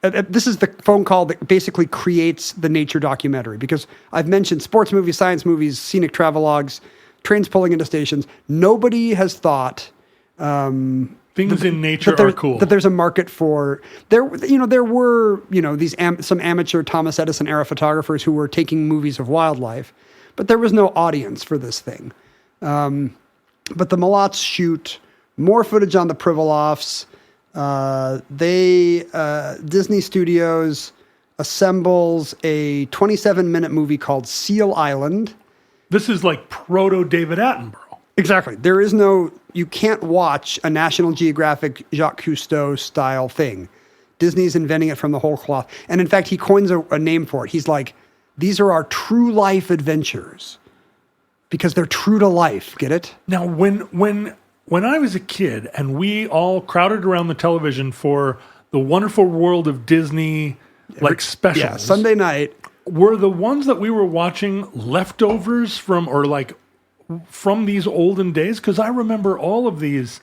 This is the phone call that basically creates the nature documentary, because I've mentioned sports movies, science movies, scenic travelogues, trains pulling into stations. Nobody has thought Things in nature are cool. That there's a market for there were these some amateur Thomas Edison era photographers who were taking movies of wildlife, but there was no audience for this thing. But the Malots shoot more footage on the Privilofs. Disney Studios assembles a 27-minute movie called Seal Island. This is like proto David Attenborough. Exactly. You can't watch a National Geographic Jacques Cousteau style thing. Disney's inventing it from the whole cloth. And in fact, he coins a name for it. He's like, these are our true life adventures because they're true to life. Get it? Now, when I was a kid and we all crowded around the television for the Wonderful World of Disney, like specials. Yeah, Sunday night. Were the ones that we were watching leftovers from these olden days? Because I remember all of these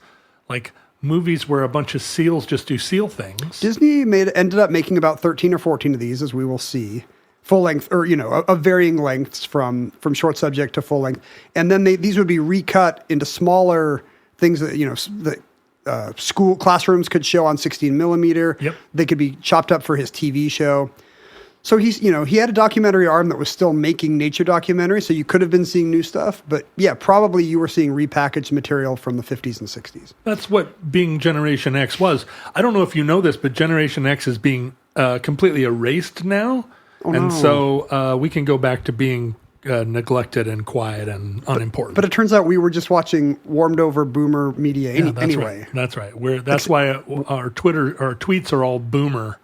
like movies where a bunch of seals just do seal things. Disney ended up making about 13 or 14 of these, as we will see. Full length, or of varying lengths from short subject to full length. And then these would be recut into smaller things that school classrooms could show on 16 millimeter. Yep. They could be chopped up for his TV show. So he had a documentary arm that was still making nature documentaries, so you could have been seeing new stuff. But yeah, probably you were seeing repackaged material from the 50s and 60s. That's what being Generation X was. I don't know if you know this, but Generation X is being completely erased now. Oh, and no. So we can go back to being neglected and quiet and unimportant. But it turns out we were just watching warmed over boomer media anyway. Right. That's right. That's why our tweets are all boomer.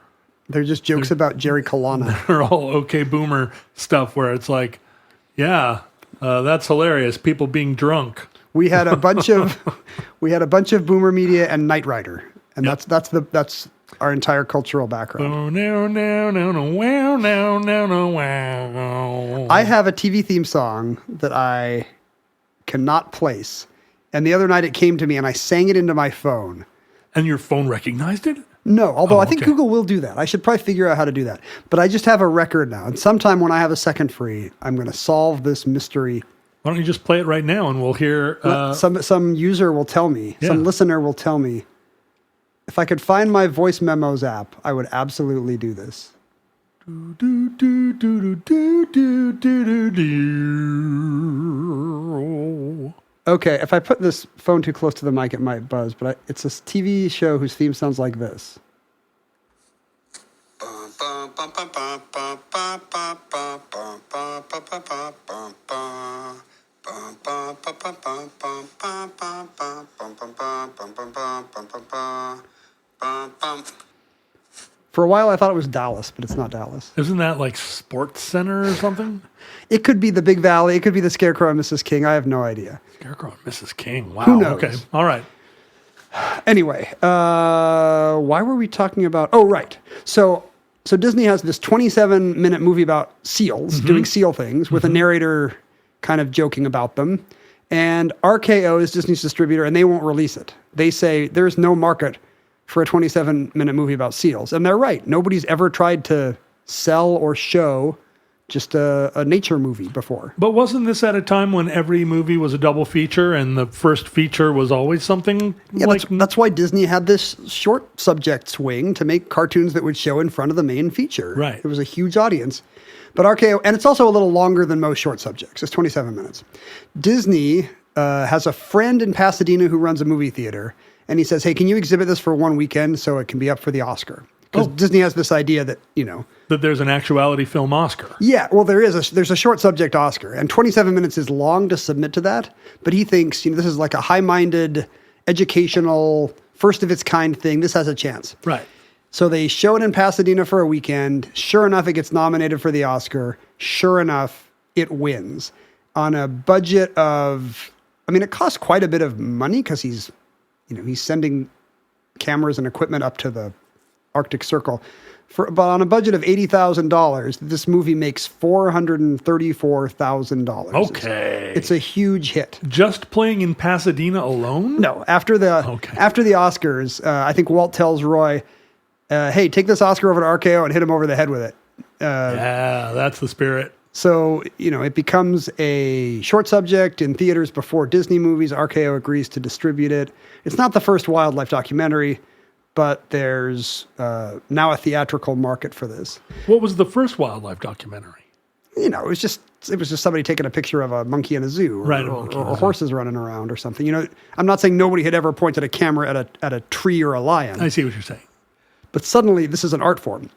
They're just jokes about Jerry Colonna. They're all okay boomer stuff where it's like, yeah, that's hilarious. People being drunk. We had a bunch of boomer media and Knight Rider, and Yep. that's our entire cultural background. Oh, no, wow, no, wow. I have a TV theme song that I cannot place, and the other night it came to me, and I sang it into my phone. And your phone recognized it? No, although I think okay. Google will do that. I should probably figure out how to do that. But I just have a record now, and sometime when I have a second free, I'm going to solve this mystery. Why don't you just play it right now and we'll hear... Some user will tell me, some listener will tell me. If I could find my voice memos app, I would absolutely do this. Okay, if I put this phone too close to the mic, it might buzz, but it's a TV show whose theme sounds like this. For a while, I thought it was Dallas, but it's not Dallas. Isn't that like Sports Center or something? It could be the Big Valley. It could be the Scarecrow and Mrs. King. I have no idea. Scarecrow and Mrs. King. Wow. Who knows? Okay. All right. Anyway, why were we talking about? Oh, right. So Disney has this 27-minute movie about seals, doing seal things, with a narrator kind of joking about them. And RKO is Disney's distributor, and they won't release it. They say there's no market for a 27-minute movie about seals. And they're right. Nobody's ever tried to sell or show just a nature movie before. But wasn't this at a time when every movie was a double feature and the first feature was always something like... That's why Disney had this short subject swing to make cartoons that would show in front of the main feature. Right. It was a huge audience. But RKO, and it's also a little longer than most short subjects. It's 27 minutes. Disney has a friend in Pasadena who runs a movie theater, and he says, hey, can you exhibit this for one weekend so it can be up for the Oscar? Because Disney has this idea that, that there's an actuality film Oscar. Yeah, well, there's a short subject Oscar, and 27 minutes is long to submit to that. But he thinks, this is like a high-minded, educational, first-of-its-kind thing. This has a chance. Right. So they show it in Pasadena for a weekend. Sure enough, it gets nominated for the Oscar. Sure enough, it wins. On a budget of, it costs quite a bit of money because he's sending cameras and equipment up to the Arctic Circle. But on a budget of $80,000, this movie makes $434,000. Okay. It's a huge hit. Just playing in Pasadena alone? No, after the Oscars, I think Walt tells Roy, hey, take this Oscar over to RKO and hit him over the head with it. Yeah, that's the spirit. So, it becomes a short subject in theaters before Disney movies. RKO agrees to distribute it. It's not the first wildlife documentary, but there's now a theatrical market for this. What was the first wildlife documentary? It was just somebody taking a picture of a monkey in a zoo, or horses running around or something. I'm not saying nobody had ever pointed a camera at a tree or a lion. I see what you're saying. But suddenly, this is an art form.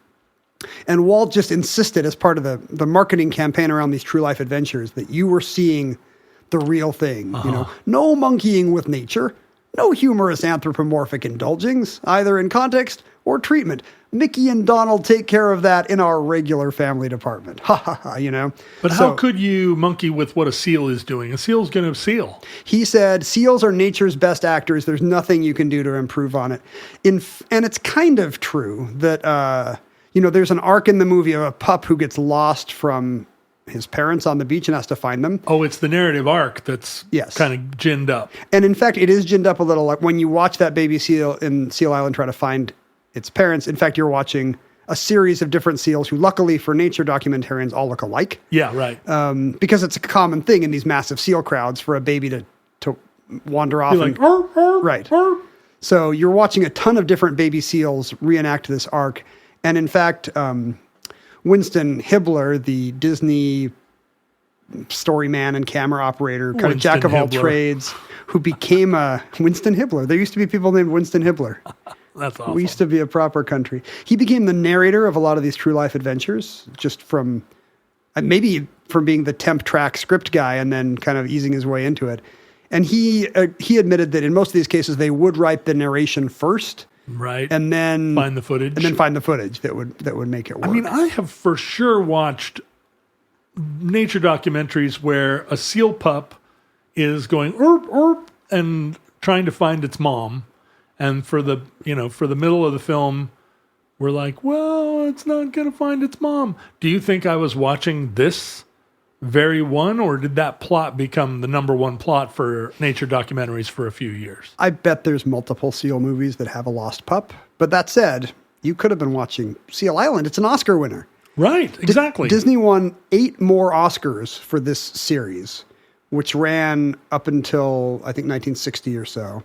And Walt just insisted, as part of the marketing campaign around these true life adventures, that you were seeing the real thing. No monkeying with nature, no humorous anthropomorphic indulgings, either in context or treatment. Mickey and Donald take care of that in our regular family department. Ha ha ha, But how could you monkey with what a seal is doing? A seal's going to seal. He said, seals are nature's best actors. There's nothing you can do to improve on it. And it's kind of true that, there's an arc in the movie of a pup who gets lost from his parents on the beach and has to find them. Oh, it's the narrative arc that's kind of ginned up. And in fact, it is ginned up a little. Like when you watch that baby seal in Seal Island try to find its parents, in fact, you're watching a series of different seals who, luckily for nature documentarians, all look alike. Yeah, right. Because it's a common thing in these massive seal crowds for a baby to wander off. Right. So you're watching a ton of different baby seals reenact this arc. And in fact, Winston Hibbler, the Disney story man and camera operator, kind of jack of all trades, who became Winston Hibbler. There used to be people named Winston Hibbler. That's awesome. We used to be a proper country. He became the narrator of a lot of these true life adventures, just from maybe from being the temp track script guy and then kind of easing his way into it. And he admitted that in most of these cases they would write the narration first, right, and then find the footage, that would make it work. I mean, I have for sure watched nature documentaries where a seal pup is going and trying to find its mom. And for the middle of the film, we're like, well, it's not going to find its mom. Do you think I was watching this very one, or did that plot become the number one plot for nature documentaries for a few years? I bet there's multiple seal movies that have a lost pup. But that said, you could have been watching Seal Island. It's an Oscar winner. Right, exactly. Disney won 8 more Oscars for this series, which ran up until, I think, 1960 or so.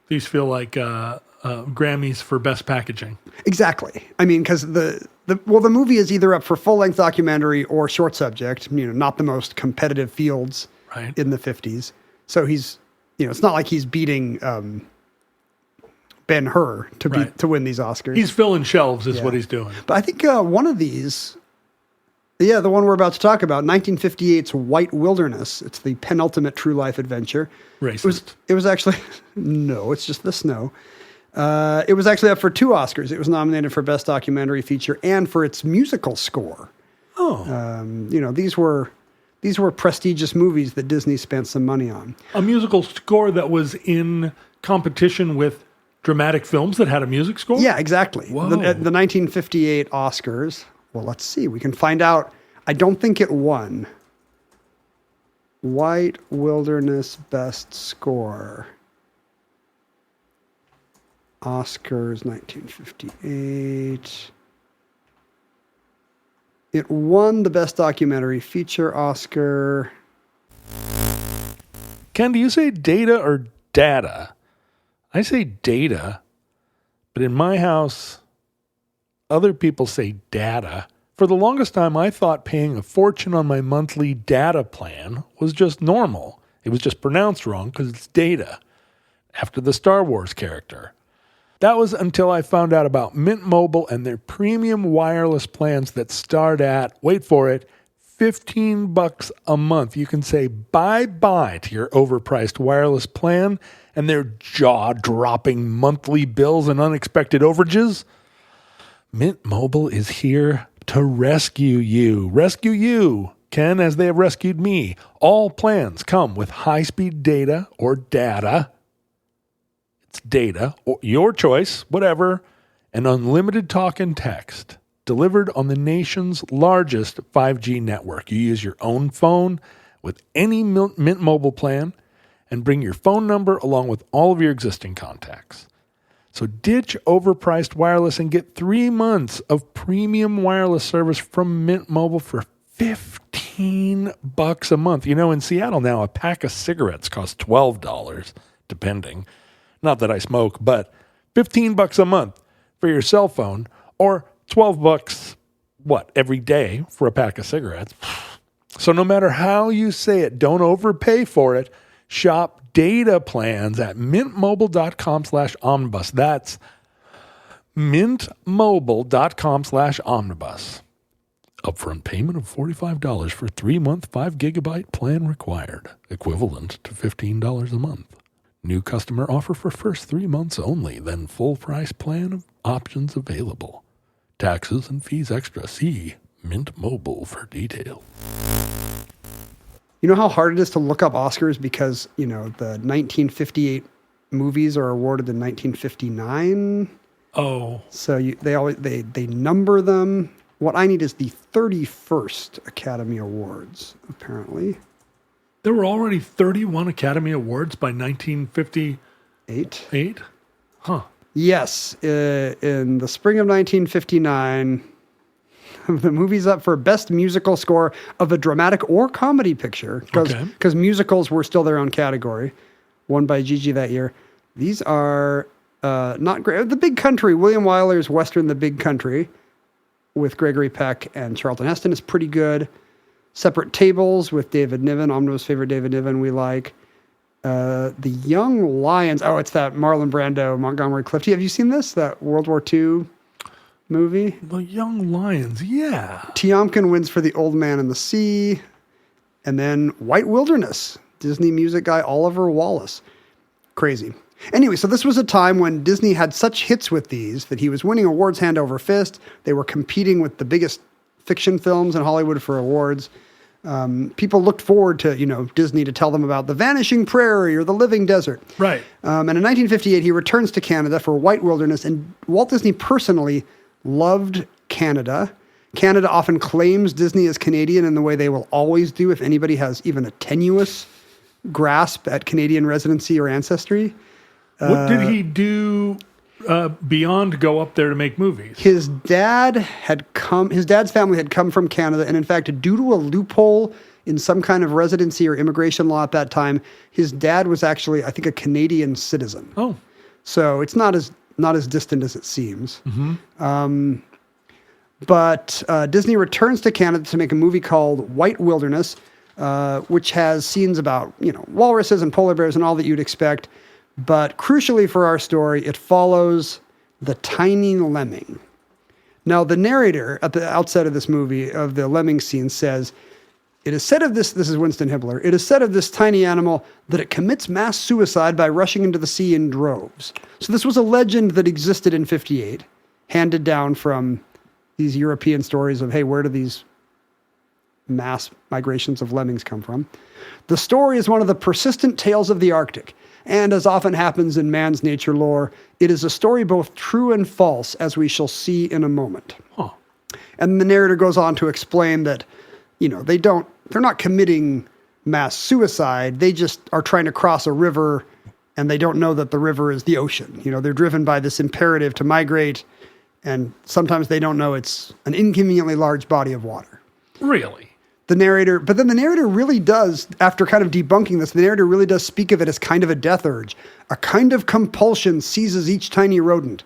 These feel like Grammys for best packaging. Exactly. I mean, because the movie is either up for full-length documentary or short subject, not the most competitive fields in the 50s. So he's, it's not like he's beating Ben-Hur to win these Oscars. He's filling shelves is what he's doing. But I think one of these, the one we're about to talk about, 1958's White Wilderness. It's the penultimate true life adventure. Racist. It was actually, no, it's just the snow. It was actually up for 2 Oscars. It was nominated for Best Documentary Feature and for its musical score. Oh. These were prestigious movies that Disney spent some money on. A musical score that was in competition with dramatic films that had a music score? Yeah, exactly. Whoa. The 1958 Oscars. Well, let's see. We can find out. I don't think it won. White Wilderness Best Score. Oscars 1958. It won the Best Documentary Feature Oscar. Ken, do you say data or data? I say data, but in my house, other people say data. For the longest time, I thought paying a fortune on my monthly data plan was just normal. It was just pronounced wrong because it's data, after the Star Wars character. That was until I found out about Mint Mobile and their premium wireless plans that start at, wait for it, $15 a month. You can say bye-bye to your overpriced wireless plan and their jaw-dropping monthly bills and unexpected overages. Mint Mobile is here to rescue you. Rescue you, Ken, as they have rescued me. All plans come with high-speed data or data. It's data, or your choice, whatever, and unlimited talk and text, delivered on the nation's largest 5G network. You use your own phone with any Mint Mobile plan and bring your phone number along with all of your existing contacts. So ditch overpriced wireless and get 3 months of premium wireless service from Mint Mobile for $15 a month. You know, in Seattle now, a pack of cigarettes costs $12, depending. Not that I smoke, but $15 a month for your cell phone, or $12, every day for a pack of cigarettes. So no matter how you say it, don't overpay for it. Shop data plans at mintmobile.com/omnibus. That's mintmobile.com/omnibus. Upfront payment of $45 for 3-month 5 gigabyte plan required, equivalent to $15 a month. New customer offer for first 3 months only, then full price plan of options available. Taxes and fees extra. See Mint Mobile for details. You know how hard it is to look up Oscars because, the 1958 movies are awarded in 1959? Oh. So they number them. What I need is the 31st Academy Awards, apparently. There were already 31 Academy Awards by 1958? 8? Huh. Yes. In the spring of 1959, the movie's up for Best Musical Score of a Dramatic or Comedy Picture, because musicals were still their own category, won by Gigi that year. These are not great. The Big Country, William Wyler's Western The Big Country, with Gregory Peck and Charlton Heston, is pretty good. Separate Tables with David Niven, Omnibus favorite David Niven we like. The Young Lions, it's that Marlon Brando, Montgomery Clift. Have you seen this? That World War II movie? The Young Lions, yeah. Tiomkin wins for The Old Man and the Sea. And then White Wilderness, Disney music guy Oliver Wallace. Crazy. Anyway, so this was a time when Disney had such hits with these that he was winning awards hand over fist. They were competing with the biggest fiction films in Hollywood for awards. People looked forward to, Disney to tell them about The Vanishing Prairie or The Living Desert. Right. And in 1958, he returns to Canada for White Wilderness, and Walt Disney personally loved Canada. Canada often claims Disney as Canadian in the way they will always do if anybody has even a tenuous grasp at Canadian residency or ancestry. What did he do beyond go up there to make movies? His dad's family had come from Canada, and in fact, due to a loophole in some kind of residency or immigration law at that time, his dad was actually, I think, a Canadian citizen. Oh. So it's not as distant as it seems. Mm-hmm. But Disney returns to Canada to make a movie called White Wilderness, which has scenes about, walruses and polar bears and all that you'd expect. But crucially for our story, it follows the tiny lemming. Now, the narrator at the outset of this movie, of the lemming scene, says, "It is said of this is Winston Hibbler, it is said of this tiny animal that it commits mass suicide by rushing into the sea in droves." So this was a legend that existed in 58, handed down from these European stories of, hey, where do these mass migrations of lemmings come from? The story is one of the persistent tales of the Arctic. And as often happens in man's nature lore, it is a story both true and false, as we shall see in a moment. Huh. And the narrator goes on to explain that, they're not committing mass suicide. They just are trying to cross a river, and they don't know that the river is the ocean. They're driven by this imperative to migrate, and sometimes they don't know it's an inconveniently large body of water. Really? But then the narrator really does, after kind of debunking this, the narrator really does speak of it as kind of a death urge. A kind of compulsion seizes each tiny rodent,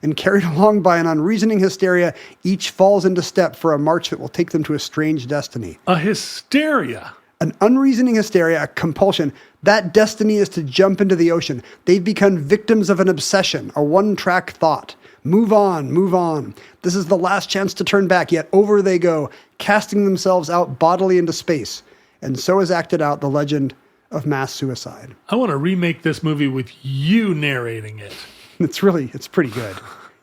and carried along by an unreasoning hysteria, each falls into step for a march that will take them to a strange destiny. A hysteria? An unreasoning hysteria, a compulsion. That destiny is to jump into the ocean. They've become victims of an obsession, a one-track thought. Move on, move on. This is the last chance to turn back, yet over they go, casting themselves out bodily into space. And so is acted out the legend of mass suicide. I want to remake this movie with you narrating it. It's pretty good.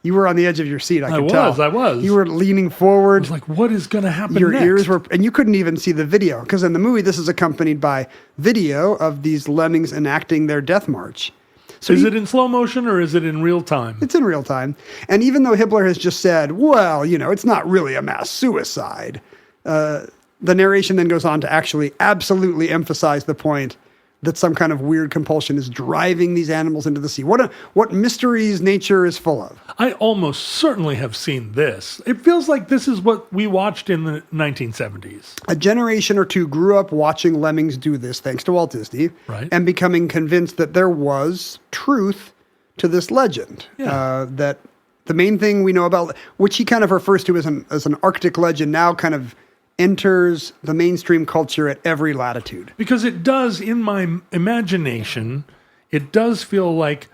You were on the edge of your seat, I could tell. I was. You were leaning forward. I was like, what is going to happen Your next? ears were, and you couldn't even see the video, because in the movie, this is accompanied by video of these lemmings enacting their death march. So is it in slow motion or is it in real time? It's in real time. And even though Hibbler has just said, well, it's not really a mass suicide, the narration then goes on to actually absolutely emphasize the point that some kind of weird compulsion is driving these animals into the sea. What mysteries nature is full of. I almost certainly have seen this. It feels like this is what we watched in the 1970s. A generation or two grew up watching lemmings do this, thanks to Walt Disney, Right. and becoming convinced that there was truth to this legend. Yeah. That the main thing we know about, which he kind of refers to as an Arctic legend, now kind of enters the mainstream culture at every latitude. Because it does, in my imagination, it does feel like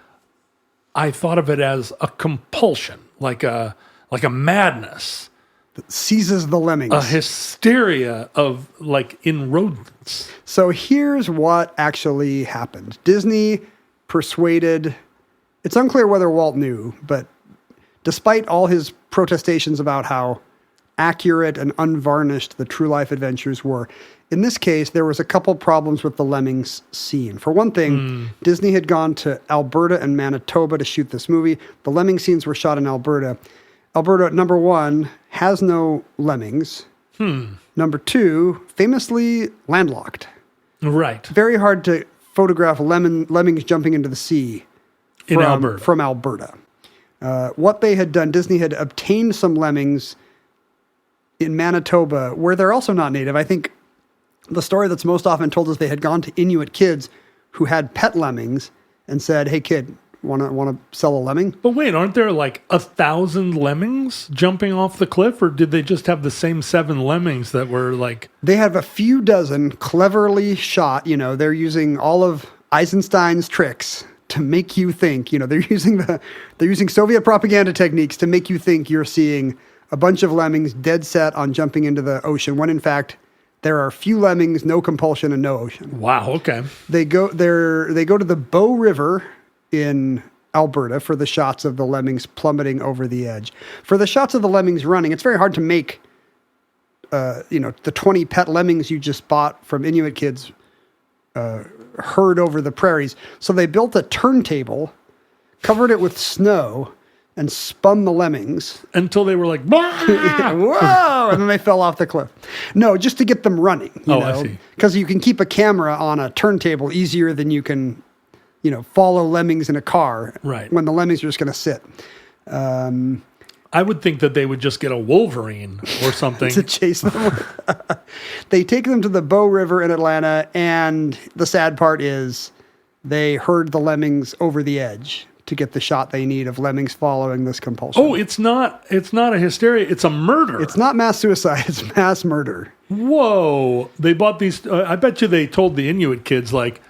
I thought of it as a compulsion, like a madness, Seizes the lemmings. a hysteria of like in rodents. So here's what actually happened. Disney persuaded, it's unclear whether Walt knew, but despite all his protestations about how accurate and unvarnished the true life adventures were, in this case, there was a couple problems with the lemmings scene. For one thing, Disney had gone to Alberta and Manitoba to shoot this movie. The lemming scenes were shot in Alberta. Alberta, number one, has no lemmings. Number two, famously landlocked. Right. Very hard to photograph lemmings jumping into the sea In Alberta. from Alberta. What they had done, Disney had obtained some lemmings in Manitoba, where they're also not native. I think the story that's most often told is they had gone to Inuit kids who had pet lemmings and said, "Hey kid, want to sell a lemming?" But wait, aren't there like 1,000 lemmings jumping off the cliff, or did they just have the same 7 lemmings that were like? They have a few dozen cleverly shot. They're using all of Eisenstein's tricks to make you think. They're using Soviet propaganda techniques to make you think you're seeing a bunch of lemmings dead set on jumping into the ocean, when in fact there are few lemmings, no compulsion, and no ocean. Wow. Okay. They go to the Bow River in Alberta for the shots of the lemmings plummeting over the edge. For the shots of the lemmings running, it's very hard to make the 20 pet lemmings you just bought from Inuit kids herd over the prairies. So they built a turntable, covered it with snow, and spun the lemmings. Until they were like, "Bah!" Whoa! And then they fell off the cliff. No, just to get them running. I see. Because you can keep a camera on a turntable easier than you can, follow lemmings in a car. Right. When the lemmings are just going to sit. I would think that they would just get a Wolverine or something. To chase them. They take them to the Bow River in Atlanta, and the sad part is they herd the lemmings over the edge to get the shot they need of lemmings following this compulsion. Oh, it's not a hysteria. It's a murder. It's not mass suicide. It's mass murder. Whoa. They bought these. I bet you they told the Inuit kids, like,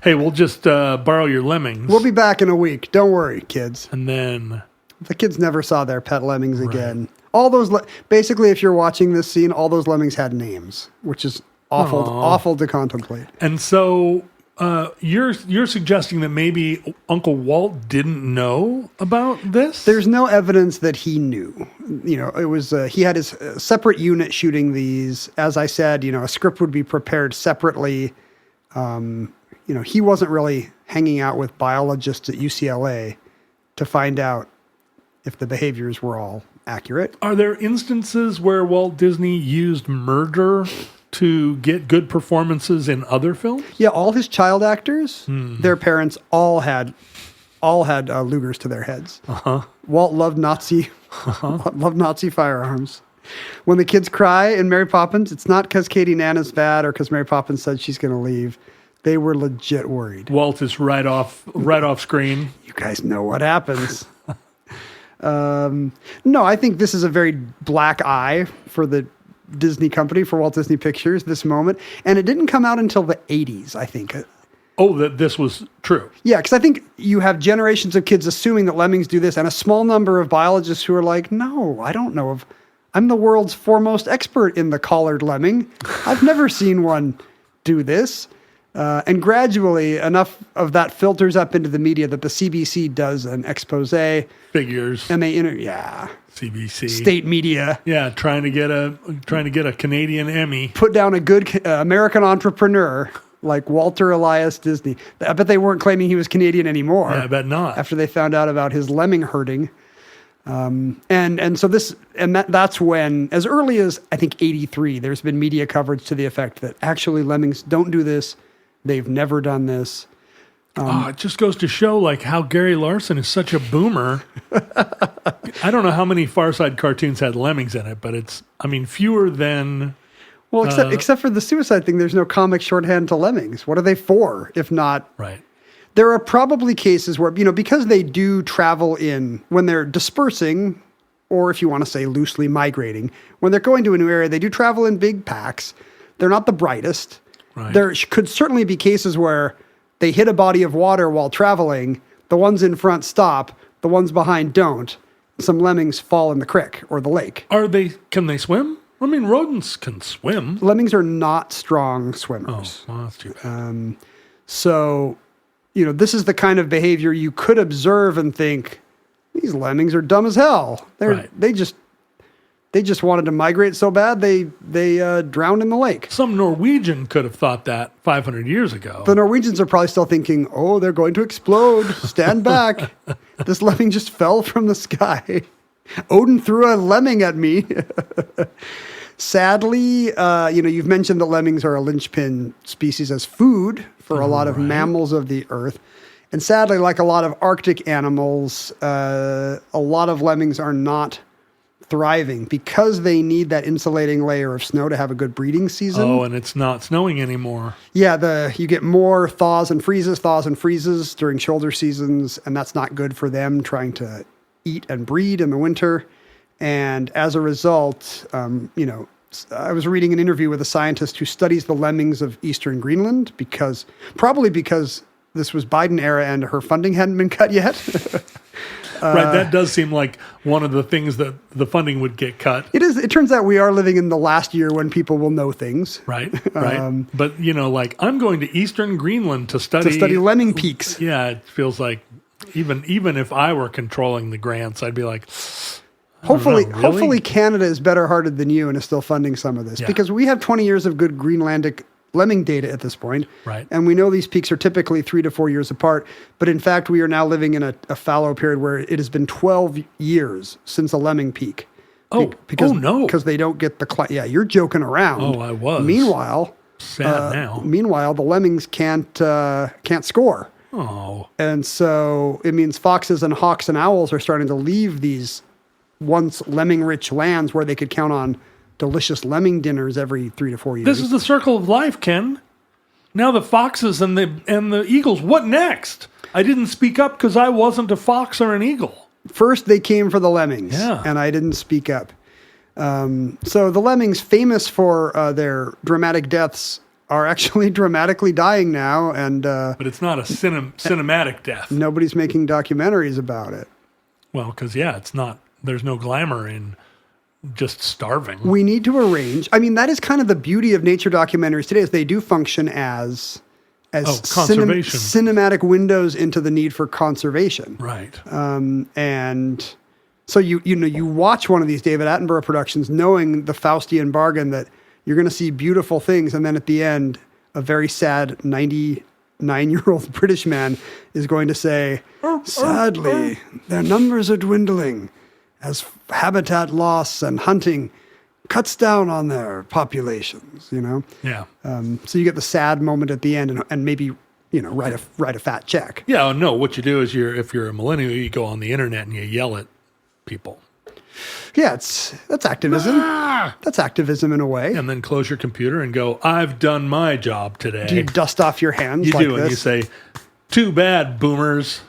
"Hey, we'll just borrow your lemmings. We'll be back in a week. Don't worry, kids." And then The kids never saw their pet lemmings again. All those, basically, if you're watching this scene, all those lemmings had names, which is awful to contemplate. And so you're suggesting that maybe Uncle Walt didn't know about this? There's no evidence that he knew. It was he had his separate unit shooting these. As I said, a script would be prepared separately. He wasn't really hanging out with biologists at UCLA to find out if the behaviors were all accurate. Are there instances where Walt Disney used murder to get good performances in other films? Yeah, all his child actors, their parents all had Lugers to their heads. Walt loved Nazi firearms. When the kids cry in Mary Poppins, it's not because Katie Nana's bad or because Mary Poppins said she's going to leave. They were legit worried. Walt is right off screen. You guys know what happens. No, I think this is a very black eye for the Disney company, for Walt Disney Pictures, this moment. And it didn't come out until the 80s, I think. Oh, that this was true. Yeah, because I think you have generations of kids assuming that lemmings do this, and a small number of biologists who are like, no, I don't know. I'm the world's foremost expert in the collared lemming. I've never seen one do this. And gradually, enough of that filters up into the media that the CBC does an expose. Figures. And they CBC. State media. Yeah, trying to get a Canadian Emmy. Put down a good American entrepreneur like Walter Elias Disney. I bet they weren't claiming he was Canadian anymore. Yeah, I bet not. After they found out about his lemming herding. That's when, as early as I think 83, there's been media coverage to the effect that actually lemmings don't do this. They've never done this. It just goes to show like how Gary Larson is such a boomer. I don't know how many Far Side cartoons had lemmings in it, but it's, fewer than... Well, except for the suicide thing, there's no comic shorthand to lemmings. What are they for, if not... Right. There are probably cases where, because they do travel when they're dispersing, or if you want to say loosely migrating, when they're going to a new area, they do travel in big packs. They're not the brightest. Right. There could certainly be cases where they hit a body of water while traveling. The ones in front stop. The ones behind don't. Some lemmings fall in the creek or the lake. Can they swim? Rodents can swim. Lemmings are not strong swimmers. Oh, well, that's too bad. So, this is the kind of behavior you could observe and think, these lemmings are dumb as hell. They just wanted to migrate so bad they drowned in the lake. Some Norwegian could have thought that 500 years ago. The Norwegians are probably still thinking, oh, they're going to explode. Stand back. This lemming just fell from the sky. Odin threw a lemming at me. Sadly, you've mentioned that lemmings are a linchpin species as food for a lot of mammals of the earth. And sadly, like a lot of Arctic animals, a lot of lemmings are not thriving because they need that insulating layer of snow to have a good breeding season. Oh, and it's not snowing anymore. Yeah, you get more thaws and freezes during shoulder seasons, and that's not good for them trying to eat and breed in the winter. And as a result, I was reading an interview with a scientist who studies the lemmings of eastern Greenland probably because this was Biden era and her funding hadn't been cut yet. Right, that does seem like one of the things that the funding would get cut. It is. It turns out we are living in the last year when people will know things. Right. But, I'm going to eastern Greenland to study lemming peaks. Yeah, it feels like even if I were controlling the grants, I'd be like... Hopefully Canada is better hearted than you and is still funding some of this because we have 20 years of good Greenlandic lemming data at this point. Right. And we know these peaks are typically 3 to 4 years apart. But in fact, we are now living in a fallow period where it has been 12 years since a lemming peak. Because they don't get the... Yeah, you're joking around. Oh, I was. Meanwhile... Sad now. Meanwhile, the lemmings can't score. Oh. And so it means foxes and hawks and owls are starting to leave these once lemming-rich lands where they could count on delicious lemming dinners every 3 to 4 years. This is the circle of life, Ken. Now the foxes and the eagles, what next? I didn't speak up because I wasn't a fox or an eagle. First, they came for the lemmings, and I didn't speak up. So the lemmings, famous for their dramatic deaths, are actually dramatically dying now. But it's not a cinematic death. Nobody's making documentaries about it. Well, because, it's not... There's no glamour in just starving. We need to arrange. That is kind of the beauty of nature documentaries today is they do function as conservation. Cinematic windows into the need for conservation. Right. And so you watch one of these David Attenborough productions knowing the Faustian bargain that you're going to see beautiful things. And then at the end, a very sad 99-year-old British man is going to say, sadly, their numbers are dwindling as habitat loss and hunting cuts down on their populations, Yeah. So you get the sad moment at the end and maybe, write a fat check. Yeah, no, what you do is if you're a millennial, you go on the internet and you yell at people. Yeah, that's activism. That's activism in a way. And then close your computer and go, I've done my job today. Do you dust off your hands you like do, this? and you say, too bad, boomers.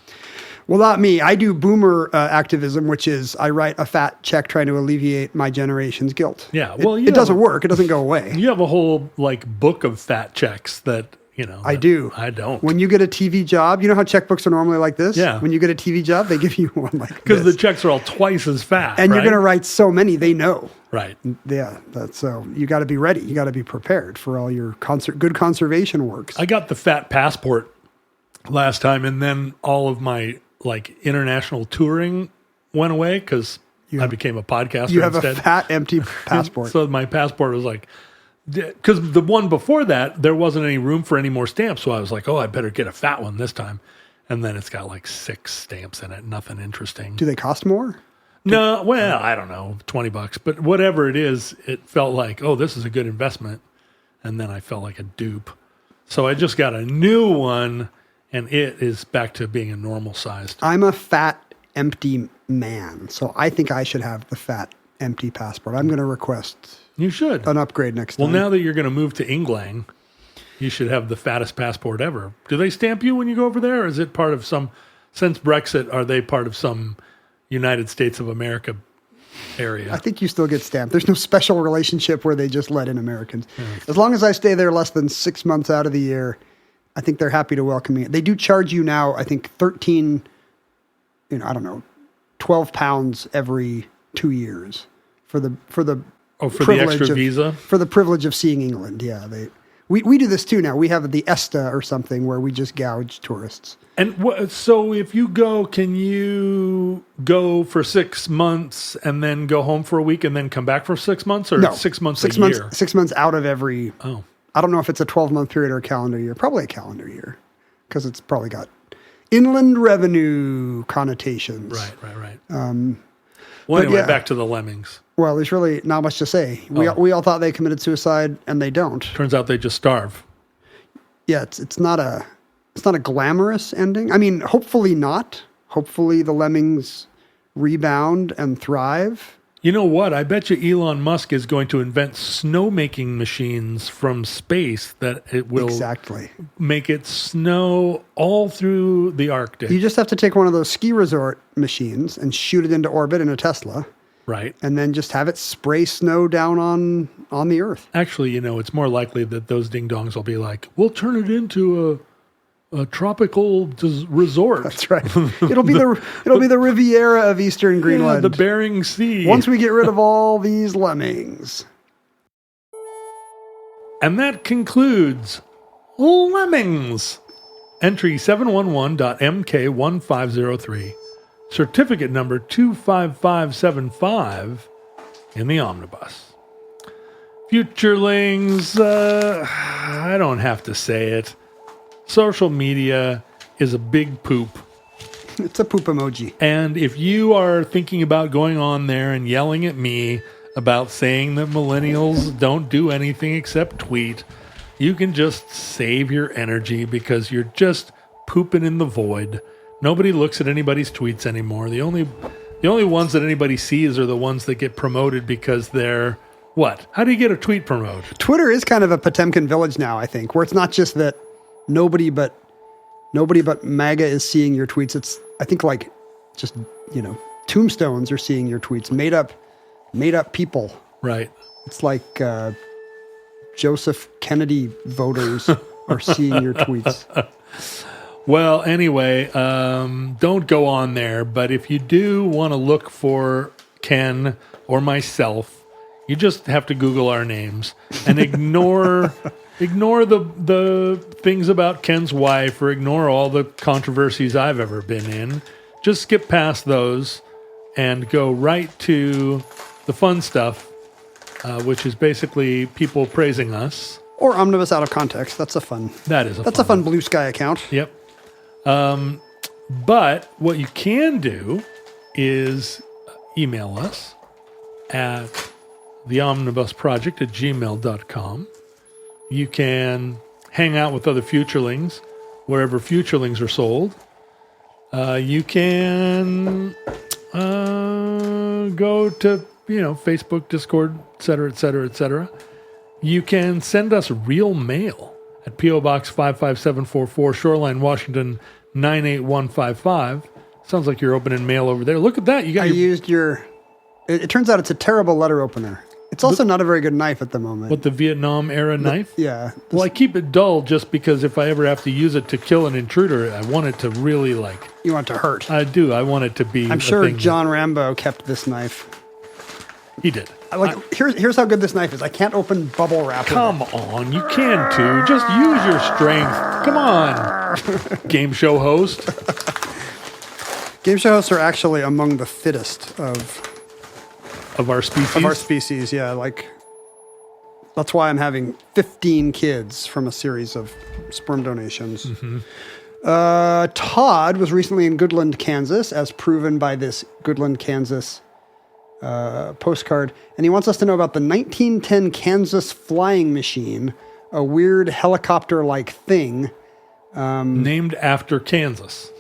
Well, not me. I do boomer activism, which is I write a fat check trying to alleviate my generation's guilt. Yeah, well, it doesn't work. It doesn't go away. You have a whole book of fat checks that I do. I don't. When you get a TV job, you know how checkbooks are normally like this. Yeah. When you get a TV job, they give you one like this because the checks are all twice as fat, and right? you're going to write so many. They know. Right. Yeah. So you got to be ready. You got to be prepared for all your good conservation works. I got the fat passport last time, and then all of my international touring went away because I became a podcaster. You have instead. a fat empty passport. So my passport was because the one before that there wasn't any room for any more stamps. So I was like, oh, I better get a fat one this time. And then it's got 6 stamps in it. Nothing interesting. Do they cost more? No, well, I don't know, $20, but whatever it is, it felt like, oh, this is a good investment. And then I felt like a dupe. So I just got a new one, and it is back to being a normal sized. I'm a fat, empty man, so I think I should have the fat, empty passport. I'm going to request You should. an upgrade next time. Well, now that you're going to move to England, you should have the fattest passport ever. Do they stamp you when you go over there, or is it part of some, since Brexit, are they part of some United States of America area? I think you still get stamped. There's no special relationship where they just let in Americans. As long as I stay there less than 6 months out of the year, I think they're happy to welcome me. They do charge you now, I think 13, 12 pounds every 2 years for the the privilege extra of, visa? For the privilege of seeing England. Yeah, we do this too now. We have the ESTA or something where we just gouge tourists. And so if you go, can you go for 6 months and then go home for a week and then come back for 6 months, or No, 6 months six a months, year? 6 months out of every. Oh, I don't know if it's a 12-month period or a calendar year. Probably a calendar year, because it's probably got inland revenue connotations. right. Well, anyway, yeah. back to the Lemmings. Well, there's really not much to say. We all thought they committed suicide, and they don't. Turns out they just starve. Yeah, it's not a glamorous ending. I mean, hopefully not. Hopefully the Lemmings rebound and thrive. You know what? I bet you Elon Musk is going to invent snowmaking machines from space that it will Exactly. make it snow all through the Arctic. You just have to take one of those ski resort machines and shoot it into orbit in a Tesla, Right. and then just have it spray snow down on the Earth. Actually, it's more likely that those ding-dongs will be like, we'll turn it into a tropical resort. That's right. It'll be the Riviera of Eastern Greenland. The Bering Sea. Once we get rid of all these lemmings. And that concludes Lemmings. Entry 711.MK1503. Certificate number 25575 in the omnibus. Futurelings, I don't have to say it. Social media is a big poop. It's a poop emoji. And if you are thinking about going on there and yelling at me about saying that millennials don't do anything except tweet, you can just save your energy, because you're just pooping in the void. Nobody looks at anybody's tweets anymore. The only ones that anybody sees are the ones that get promoted because they're what? How do you get a tweet promoted? Twitter is kind of a Potemkin village now, I think, where it's not just that nobody but MAGA is seeing your tweets. It's, I think, like just, tombstones are seeing your tweets. Made up people. Right. It's like Joseph Kennedy voters are seeing your tweets. Well, anyway, don't go on there. But if you do want to look for Ken or myself, you just have to Google our names and ignore the things about Ken's wife, or ignore all the controversies I've ever been in. Just skip past those and go right to the fun stuff, which is basically people praising us. Or Omnibus Out of Context. That's a fun Blue Sky account. Yep. But what you can do is email us at theomnibusproject@gmail.com. You can hang out with other futurelings wherever futurelings are sold. You can go to Facebook, Discord, etc., etc., etc. You can send us real mail at P.O. Box 55744, Shoreline, Washington 98155. Sounds like you're opening mail over there. Look at that. You got It turns out it's a terrible letter opener. It's also not a very good knife at the moment. What, the Vietnam era knife? Yeah. Well, I keep it dull just because if I ever have to use it to kill an intruder, I want it to really You want it to hurt. I do. I want it to be. I'm sure John Rambo kept this knife. He did. Here's how good this knife is. I can't open bubble wrap. Come on, you can too. Just use your strength. Come on, game show host. Game show hosts are actually among the fittest of our species. Of our species, yeah. That's why I'm having 15 kids from a series of sperm donations. Mm-hmm. Todd was recently in Goodland, Kansas, as proven by this Goodland, Kansas postcard. And he wants us to know about the 1910 Kansas flying machine a weird helicopter-like thing. Named after Kansas.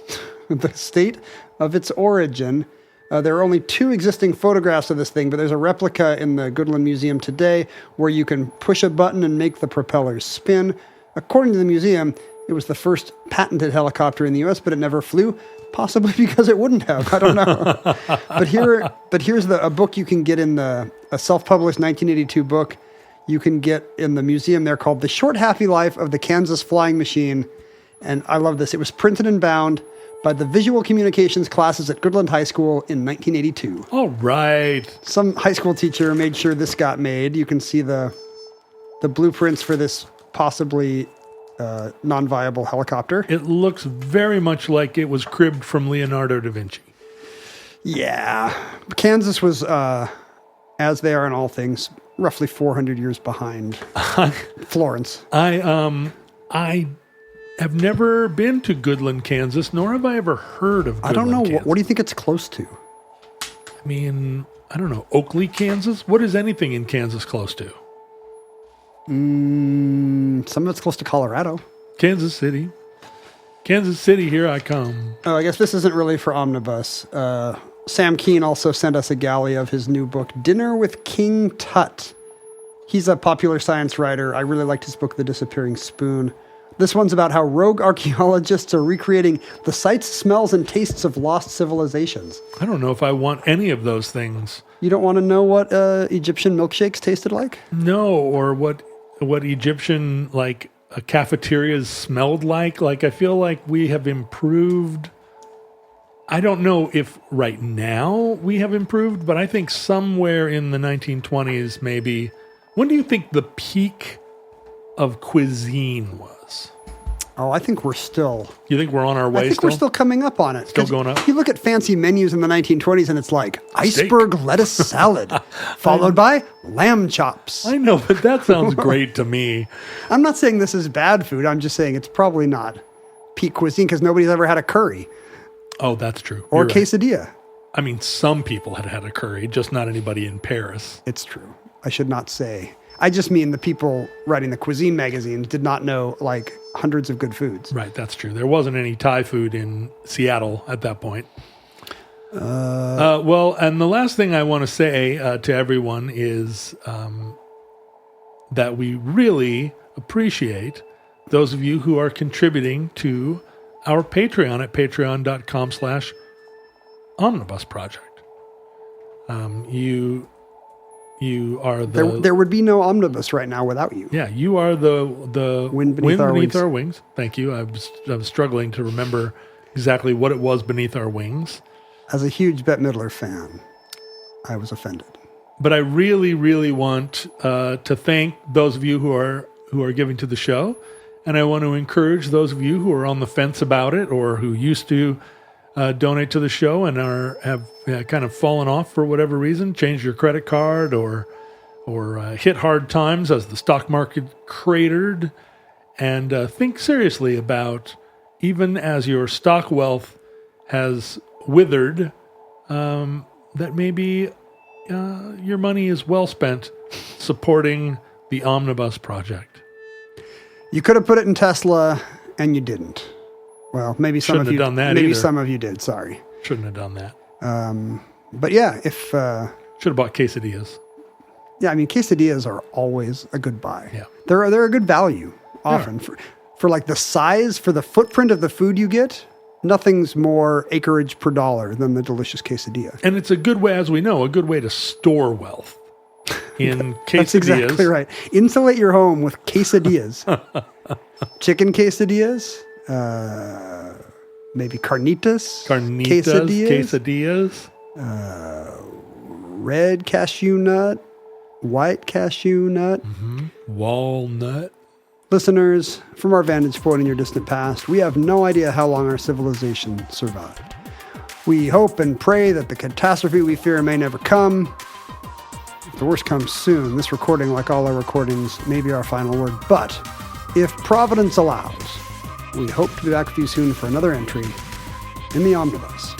The state of its origin. There are only 2 existing photographs of this thing, but there's a replica in the Goodland Museum today where you can push a button and make the propellers spin. According to the museum, it was the first patented helicopter in the U.S., but it never flew, possibly because it wouldn't have. I don't know. But here's a book you can get in a self-published 1982 book you can get in the museum there called The Short Happy Life of the Kansas Flying Machine. And I love this. It was printed and bound by the visual communications classes at Goodland High School in 1982. All right. Some high school teacher made sure this got made. You can see the blueprints for this possibly non-viable helicopter. It looks very much like it was cribbed from Leonardo da Vinci. Yeah. Kansas was, as they are in all things, roughly 400 years behind Florence. I have never been to Goodland, Kansas, nor have I ever heard of Goodland, I don't know. Kansas. What do you think it's close to? I mean, I don't know. Oakley, Kansas? What is anything in Kansas close to? Some of it's close to Colorado. Kansas City. Kansas City, here I come. Oh, I guess this isn't really for Omnibus. Sam Keene also sent us a galley of his new book, Dinner with King Tut. He's a popular science writer. I really liked his book, The Disappearing Spoon. This one's about how rogue archaeologists are recreating the sights, smells, and tastes of lost civilizations. I don't know if I want any of those things. You don't want to know what Egyptian milkshakes tasted like? No, or what Egyptian, cafeterias smelled like. Like, I feel like we have improved. I don't know if right now we have improved, but I think somewhere in the 1920s, maybe. When do you think the peak of cuisine was? Oh, I think we're still... You think we're on our way I think we're still coming up on it. Still going up? You look at fancy menus in the 1920s and it's like iceberg lettuce salad, followed by lamb chops. I know, but that sounds great to me. I'm not saying this is bad food. I'm just saying it's probably not peak cuisine because nobody's ever had a curry. Oh, that's true. Or You're right. quesadilla. I mean, some people had a curry, just not anybody in Paris. It's true. I should not say. I just mean the people writing the cuisine magazines did not know hundreds of good foods. Right, that's true. There wasn't any Thai food in Seattle at that point. Well, and the last thing I want to say to everyone is that we really appreciate those of you who are contributing to our Patreon at patreon.com/Omnibus Project. You are the... There would be no Omnibus right now without you. Yeah, you are the wind beneath our wings. Thank you. I was struggling to remember exactly what it was beneath our wings. As a huge Bette Midler fan, I was offended. But I really, really want to thank those of you who are giving to the show, and I want to encourage those of you who are on the fence about it or who used to donate to the show and have kind of fallen off for whatever reason, changed your credit card or hit hard times as the stock market cratered, and think seriously about, even as your stock wealth has withered, that maybe your money is well spent supporting the Omnibus Project. You could have put it in Tesla, and you didn't. Well, maybe some Shouldn't of you have done that maybe either. some of you did. Sorry. Shouldn't have done that. But yeah, if should have bought quesadillas. Yeah, I mean, quesadillas are always a good buy. Yeah, they're a good value often for the size, for the footprint of the food you get. Nothing's more acreage per dollar than the delicious quesadilla. And it's a good way, as we know, a good way to store wealth in quesadillas. That's exactly right. Insulate your home with quesadillas. Chicken quesadillas. Maybe carnitas, quesadillas, red cashew nut, white cashew nut, walnut. Listeners, from our vantage point in your distant past, we have no idea how long our civilization survived. We hope and pray that the catastrophe we fear may never come. If the worst comes soon, this recording, like all our recordings, may be our final word. But if Providence allows, we hope to be back with you soon for another entry in the Omnibus.